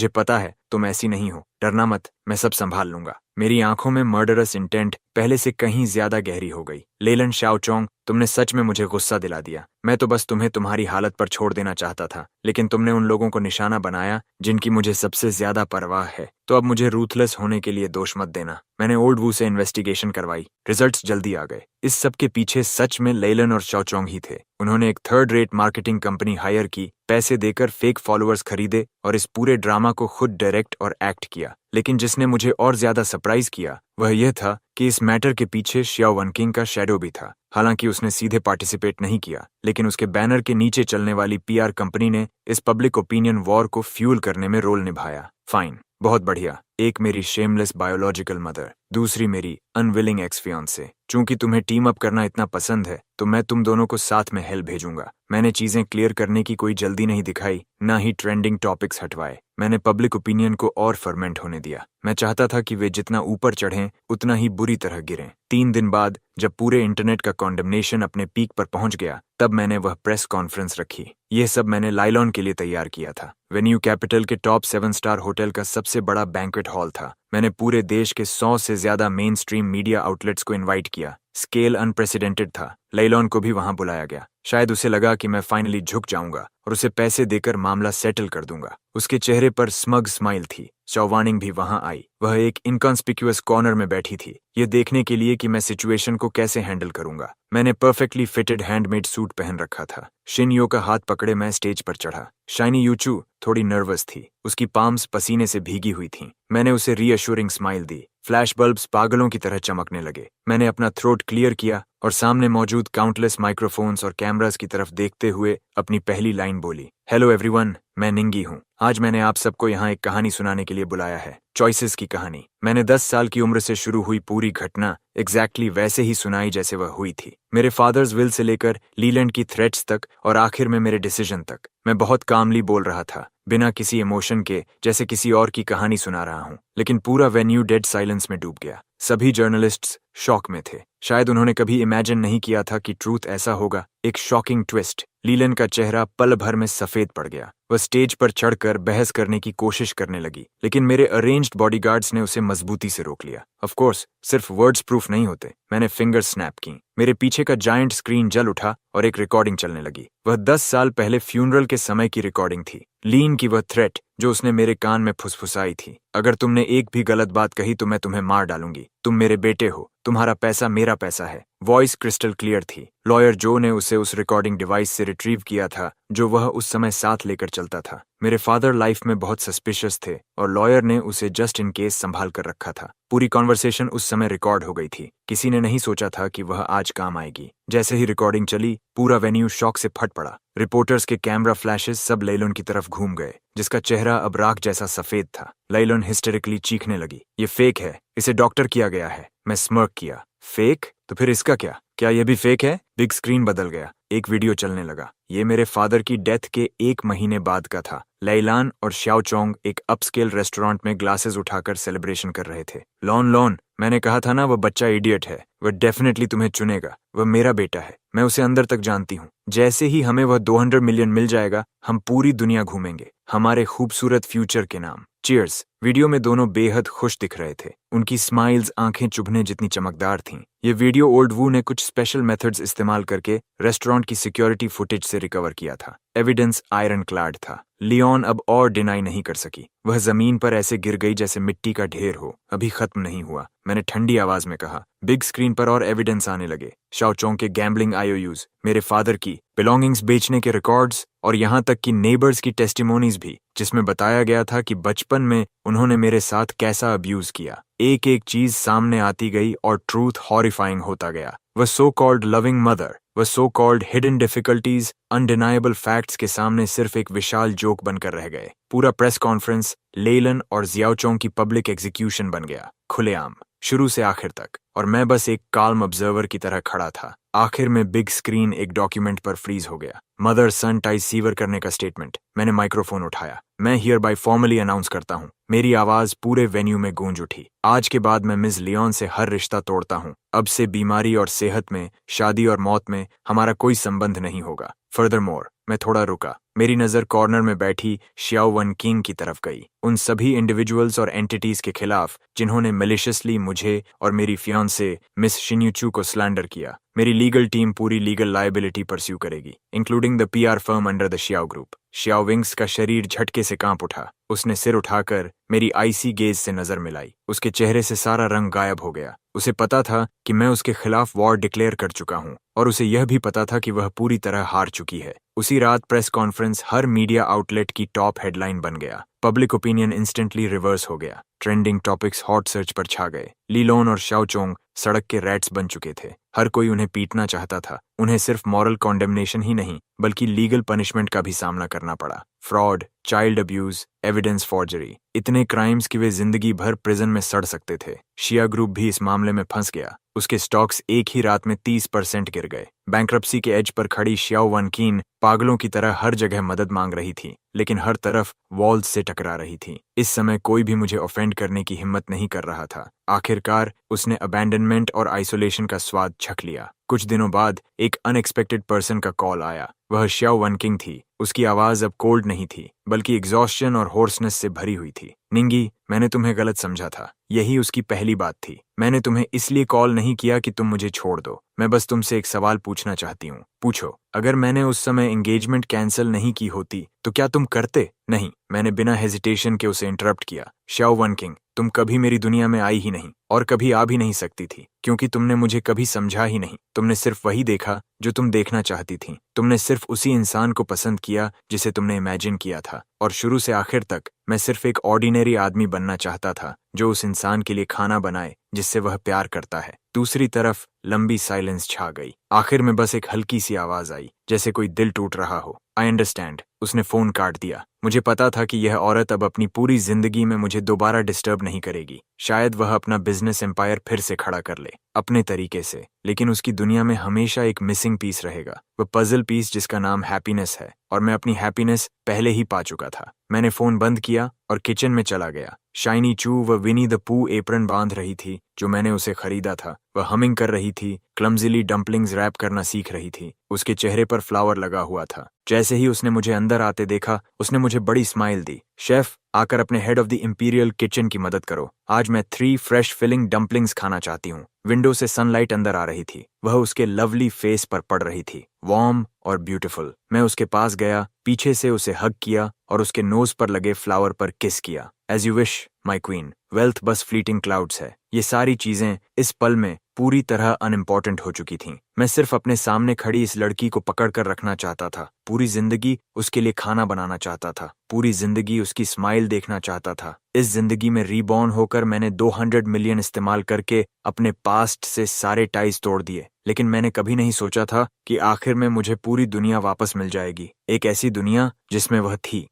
पता है तुम ऐसी नहीं हो। डरना मत, मैं सब संभाल लूंगा। मेरी आंखों में मर्डरस इंटेंट पहले से कहीं ज्यादा गहरी हो गई। लेलन शाओचोंग, तुमने सच में मुझे गुस्सा दिला दिया। मैं तो बस तुम्हें तुम्हारी हालत पर छोड़ देना चाहता था, लेकिन तुमने उन लोगों को निशाना बनाया जिनकी मुझे सबसे ज्यादा परवाह है। तो अब मुझे रूथलेस होने के लिए दोष मत देना। मैंने ओल्ड वू से इन्वेस्टिगेशन करवाई, रिजल्ट्स जल्दी आ गए। इस सब के पीछे सच में लेलन और शाओचोंग ही थे। उन्होंने एक third rate marketing company hire की, पैसे देकर फेक फॉलोअर्स खरीदे और इस पूरे ड्रामा को खुद डायरेक्ट और एक्ट किया। लेकिन जिसने मुझे और ज्यादा सरप्राइज किया वह यह था कि इस मैटर के पीछे शियाओ वनकिंग का शैडो भी था। हालांकि उसने सीधे पार्टिसिपेट नहीं किया, लेकिन उसके बैनर के नीचे चलने वाली पीआर कंपनी ने इस पब्लिक ओपिनियन वॉर को फ्यूल करने में रोल निभाया। फाइन, बहुत बढ़िया। एक मेरी शेमलेस बायोलॉजिकल मदर, दूसरी मेरी अनविलिंग एक्स फियांसे। चूंकि तुम्हें टीम अप करना इतना पसंद है तो मैं तुम दोनों को साथ में हेल भेजूंगा। मैंने चीजें क्लियर करने की कोई जल्दी नहीं दिखाई, ना ही ट्रेंडिंग टॉपिक्स हटवाए। मैंने पब्लिक ओपिनियन को और फर्मेंट होने दिया। मैं चाहता था कि वे जितना ऊपर चढ़ें उतना ही बुरी तरह गिरें। 3 दिन बाद जब पूरे इंटरनेट का कॉन्डेमनेशन अपने पीक पर पहुंच गया तब मैंने वह प्रेस कॉन्फ्रेंस रखी। यह सब मैंने लाइलॉन के लिए तैयार किया था। वेन्यू कैपिटल के टॉप 7 स्टार होटल का सबसे बड़ा बैंक्वेट हॉल था। मैंने पूरे देश के 100 से ज्यादा मेन स्ट्रीम मीडिया आउटलेट्स को इनवाइट किया। स्केल अनप्रेसिडेंटेड था। लाइलॉन को भी वहां बुलाया गया। शायद उसे लगा कि मैं फाइनली झुक जाऊंगा और उसे पैसे देकर मामला सेटल कर दूंगा। उसके चेहरे पर स्मग स्माइल थी। चौवानिंग भी वहां आई। वह एक इनकॉन्स्पिक्यूअस कॉर्नर में बैठी थी, ये देखने के लिए कि मैं सिचुएशन को कैसे हैंडल करूंगा। मैंने परफेक्टली फिटेड हैंडमेड सूट पहन रखा था। शिन्यो का हाथ पकड़े मैं स्टेज पर चढ़ा। शाइनी यूचू थोड़ी नर्वस थी, उसकी पाम्स पसीने से भीगी हुई थीं। मैंने उसे रीअश्योरिंग स्माइल दी। फ्लैश बल्ब्स पागलों की तरह चमकने लगे। मैंने अपना थ्रोट क्लियर किया और सामने मौजूद काउंटलेस माइक्रोफोन्स और कैमरास की तरफ देखते हुए अपनी पहली लाइन बोली, हेलो एवरीवन, मैं निंगी हूँ। आज मैंने आप सबको यहाँ एक कहानी सुनाने के लिए बुलाया है, चॉइसेस की कहानी। मैंने 10 साल की उम्र से शुरू हुई पूरी घटना एग्जैक्टली वैसे ही सुनाई जैसे वह हुई थी। मेरे फादर्स विल से लेकर लीलैंड की थ्रेट्स तक और आखिर में मेरे डिसीजन तक। मैं बहुत कामली बोल रहा था। बिना किसी इमोशन के, जैसे किसी और की कहानी सुना रहा हूँ। लेकिन पूरा वेन्यू डेड साइलेंस में डूब गया। सभी जर्नलिस्ट्स शॉक में थे। शायद उन्होंने कभी इमेजिन नहीं किया था कि ट्रूथ ऐसा होगा। एक शॉकिंग ट्विस्ट। लीलन का चेहरा पल भर में सफेद पड़ गया। वह स्टेज पर चढ़कर बहस करने की कोशिश करने लगी, लेकिन मेरे अरेंज्ड बॉडीगार्ड्स ने उसे मजबूती से रोक लिया। ऑफ कोर्स, सिर्फ वर्ड्स प्रूफ नहीं होते। मैंने फिंगर स्नैप की। मेरे पीछे का जायंट स्क्रीन जल उठा और एक रिकॉर्डिंग चलने लगी। वह 10 साल पहले फ्यूनरल के समय की रिकॉर्डिंग थी। लीन की वह थ्रेट जो उसने मेरे कान में फुसफुसाई थी। अगर तुमने एक भी गलत बात कही तो मैं तुम्हें मार डालूंगी। तुम मेरे बेटे हो, तुम्हारा पैसा मेरा पैसा है। वॉइस क्रिस्टल क्लियर थी। लॉयर जो ने उसे उस रिकॉर्डिंग डिवाइस से रिट्रीव किया था जो वह उस समय साथ लेकर चलता था। मेरे फादर लाइफ में बहुत सस्पिशियस थे और लॉयर ने उसे जस्ट इन केस संभाल कर रखा था। पूरी कॉन्वर्सेशन उस समय रिकॉर्ड हो गई थी। किसी ने नहीं सोचा था कि वह आज काम आएगी। जैसे ही रिकॉर्डिंग चली, पूरा वेन्यू शॉक से फट पड़ा। रिपोर्टर्स के कैमरा फ्लैशेस सब लैलन की तरफ घूम गए, जिसका चेहरा अब राख जैसा सफेद था। लैलन हिस्टेरिकली चीखने लगी, ये फेक है, इसे डॉक्टर किया गया है। मैं स्मर्क किया। फेक? तो फिर इसका क्या? क्या ये भी फेक है? बिग स्क्रीन बदल गया। एक वीडियो चलने लगा। ये मेरे फादर की डेथ के 1 महीने बाद का था। लैलान और श्याओचोंग एक अपस्केल रेस्टोरेंट में ग्लासेस उठाकर सेलिब्रेशन कर रहे थे। लॉन, मैंने कहा था ना, वह बच्चा इडियट है। वह डेफिनेटली तुम्हें चुनेगा। वह मेरा बेटा है। मैं उसे अंदर तक जानती हूँ। जैसे ही हमें वह 200 मिलियन मिल जाएगा, हम पूरी दुनिया घूमेंगे, हमारे खूबसूरत फ्यूचर के नाम। चीयर्स। वीडियो में दोनों बेहद खुश दिख रहे थे। उनकी स्माइल्स आंखें चुभने जितनी चमकदार थीं। ये वीडियो ओल्ड वू ने कुछ स्पेशल मेथड्स इस्तेमाल करके रेस्टोरेंट की सिक्योरिटी फुटेज से रिकवर किया था। एविडेंस आयरन क्लाड था। लियोन अब और डिनाई नहीं कर सकी। वह जमीन पर ऐसे गिर गई जैसे मिट्टी का ढेर हो। अभी खत्म नहीं हुआ, मैंने ठंडी आवाज में कहा। बिग स्क्रीन पर और एविडेंस आने लगे। शाओचोंग के गैम्बलिंग आईओयूज, मेरे फादर की बिलोंगिंग्स बेचने के रिकॉर्ड्स और यहाँ तक कि नेबर्स की टेस्टिमोनीज भी, जिसमें बताया गया था कि बचपन में उन्होंने मेरे साथ कैसा अब्यूज किया। एक एक चीज सामने आती गई और ट्रूथ हॉरिफाइंग होता गया। वह सो कॉल्ड लविंग मदर, वह so called hidden difficulties, undeniable facts के सामने सिर्फ एक विशाल जोक बनकर रह गए। पूरा प्रेस कॉन्फ्रेंस लेलन और जियाओचोंग की पब्लिक एग्जीक्यूशन बन गया, खुलेआम, शुरू से आखिर तक। और मैं बस एक काल्म ऑब्जर्वर की तरह खड़ा था। आखिर में बिग स्क्रीन एक डॉक्यूमेंट पर फ्रीज हो गया। मदर सन टाइज सीवर करने का स्टेटमेंट। मैंने माइक्रोफोन उठाया। मैं हियर बाय फॉर्मली अनाउंस करता हूँ। मेरी आवाज पूरे वेन्यू में गूंज उठी। आज के बाद मैं मिस लियोन से हर रिश्ता तोड़ता हूँ। अब से बीमारी और सेहत में, शादी और मौत में हमारा कोई संबंध नहीं होगा। फर्दरमोर, मैं थोड़ा रुका। मेरी नजर कॉर्नर में बैठी शियाओ वन किंग की तरफ गई। उन सभी इंडिविजुअल्स और एंटिटीज के खिलाफ जिन्होंने मैलिशियसली मुझे और मेरी फियांसे मिस शिन्यूचू को स्लैंडर किया। मेरी लीगल टीम पूरी लीगल लायबिलिटी परस्यू करेगी, including the PR firm under the Xiao group. Xiao wings का शरीर झटके से कांप उठा। उसने सिर उठाकर मेरी आईसी गेज से नजर मिलाई। उसके चेहरे से सारा रंग गायब हो गया। उसे पता था कि मैं उसके खिलाफ वॉर डिक्लेयर कर चुका हूँ और उसे यह भी पता था कि वह पूरी तरह हार चुकी है। उसी रात प्रेस कॉन्फ्रेंस हर मीडिया आउटलेट की टॉप हेडलाइन बन गया। पब्लिक ओपिनियन इंस्टेंटली रिवर्स हो गया। ट्रेंडिंग टॉपिक्स हॉट सर्च पर छा गए। लीलोन और शाओचोंग सड़क के रैट्स बन चुके थे। हर कोई उन्हें पीटना चाहता था। उन्हें सिर्फ मॉरल कॉन्डेमनेशन ही नहीं बल्कि लीगल पनिशमेंट का भी सामना करना पड़ा। Fraud, child abuse, evidence forgery, इतने क्राइम्स कि वे जिंदगी भर प्रिजन में सड़ सकते थे। शिया ग्रुप भी इस मामले में फंस गया। उसके स्टॉक्स एक ही रात में 30% गिर गए। बैंक्रप्सी के एज पर खड़ी शियाओ वन कीन पागलों की तरह हर जगह मदद मांग रही थी, लेकिन हर तरफ वॉल्स से टकरा रही थी। इस समय कोई भी मुझे ऑफेंड करने की हिम्मत नहीं कर रहा था। आखिरकार उसने अबैंडनमेंट और आइसोलेशन का स्वाद चख लिया। कुछ दिनों बाद एक अनएक्सपेक्टेड पर्सन का कॉल आया। वह शियाओ वन किंग थी। उसकी आवाज अब कोल्ड नहीं थी बल्कि एग्जॉस्शन और होर्सनेस से भरी हुई थी। निंगी, मैंने तुम्हें गलत समझा था। यही उसकी पहली बात थी। मैंने तुम्हें इसलिए कॉल नहीं किया कि तुम मुझे छोड़ दो। मैं बस तुमसे एक सवाल पूछना चाहती हूँ। पूछो। अगर मैंने उस समय एंगेजमेंट कैंसिल नहीं की होती तो क्या तुम करते? नहीं। मैंने बिना हेजिटेशन के उसे इंटरप्ट किया। शियाओ वन किंग, तुम कभी मेरी दुनिया में आई ही नहीं और कभी आ भी नहीं सकती थी, क्योंकि तुमने मुझे कभी समझा ही नहीं। तुमने सिर्फ वही देखा जो तुम देखना चाहती थी। तुमने सिर्फ उसी इंसान को पसंद किया जिसे तुमने इमेजिन किया था। और शुरू से आखिर तक मैं सिर्फ एक ऑर्डिनरी आदमी बनना चाहता था जो उस इंसान के लिए खाना बनाए जिससे वह प्यार करता है। दूसरी तरफ लंबी साइलेंस छा गई। आखिर में बस एक हल्की सी आवाज आई, जैसे कोई दिल टूट रहा हो। I understand. उसने फोन काट दिया। मुझे पता था कि यह औरत अब अपनी पूरी जिंदगी में मुझे दोबारा डिस्टर्ब नहीं करेगी। शायद वह अपना बिजनेस एम्पायर फिर से खड़ा कर ले अपने तरीके से, लेकिन उसकी दुनिया में हमेशा एक मिसिंग पीस रहेगा, वह पजल पीस जिसका नाम हैप्पीनेस है। और मैं अपनी हैप्पीनेस पहले ही पा चुका था। मैंने फोन बंद किया और किचन में चला गया। शाइनी चू व विनी द पू एप्रन बांध रही थी जो मैंने उसे खरीदा था। वह हमिंग कर रही थी, क्लमजिली डम्पलिंग्स रैप करना सीख रही थी। उसके चेहरे पर फ्लावर लगा हुआ था। जैसे ही उसने मुझे अंदर आते देखा, उसने मुझे बड़ी स्माइल दी। शेफ, आकर अपने head of the imperial kitchen की मदद करो। आज मैं 3 फ्रेश फिलिंग डम्पलिंग्स खाना चाहती हूँ। विंडो से सनलाइट अंदर आ रही थी। वह उसके लवली फेस पर पड़ रही थी, वार्म और ब्यूटीफुल। मैं उसके पास गया, पीछे से उसे हग किया और उसके नोज पर लगे फ्लावर पर किस किया। As you wish my queen. Wealth बस फ्लीटिंग क्लाउड्स है। ये सारी चीजें इस पल में पूरी तरह अनइम्पॉर्टेंट हो चुकी थीं। मैं सिर्फ अपने सामने खड़ी इस लड़की को पकड़ कर रखना चाहता था। पूरी जिंदगी उसके लिए खाना बनाना चाहता था। पूरी जिंदगी उसकी स्माइल देखना चाहता था। इस जिंदगी में रीबॉर्न होकर मैंने 200 मिलियन इस्तेमाल करके अपने पास्ट से सारे टाइज तोड़ दिए, लेकिन मैंने कभी नहीं सोचा था कि आखिर में मुझे पूरी दुनिया वापस मिल जाएगी। एक ऐसी दुनिया जिसमें वह थी।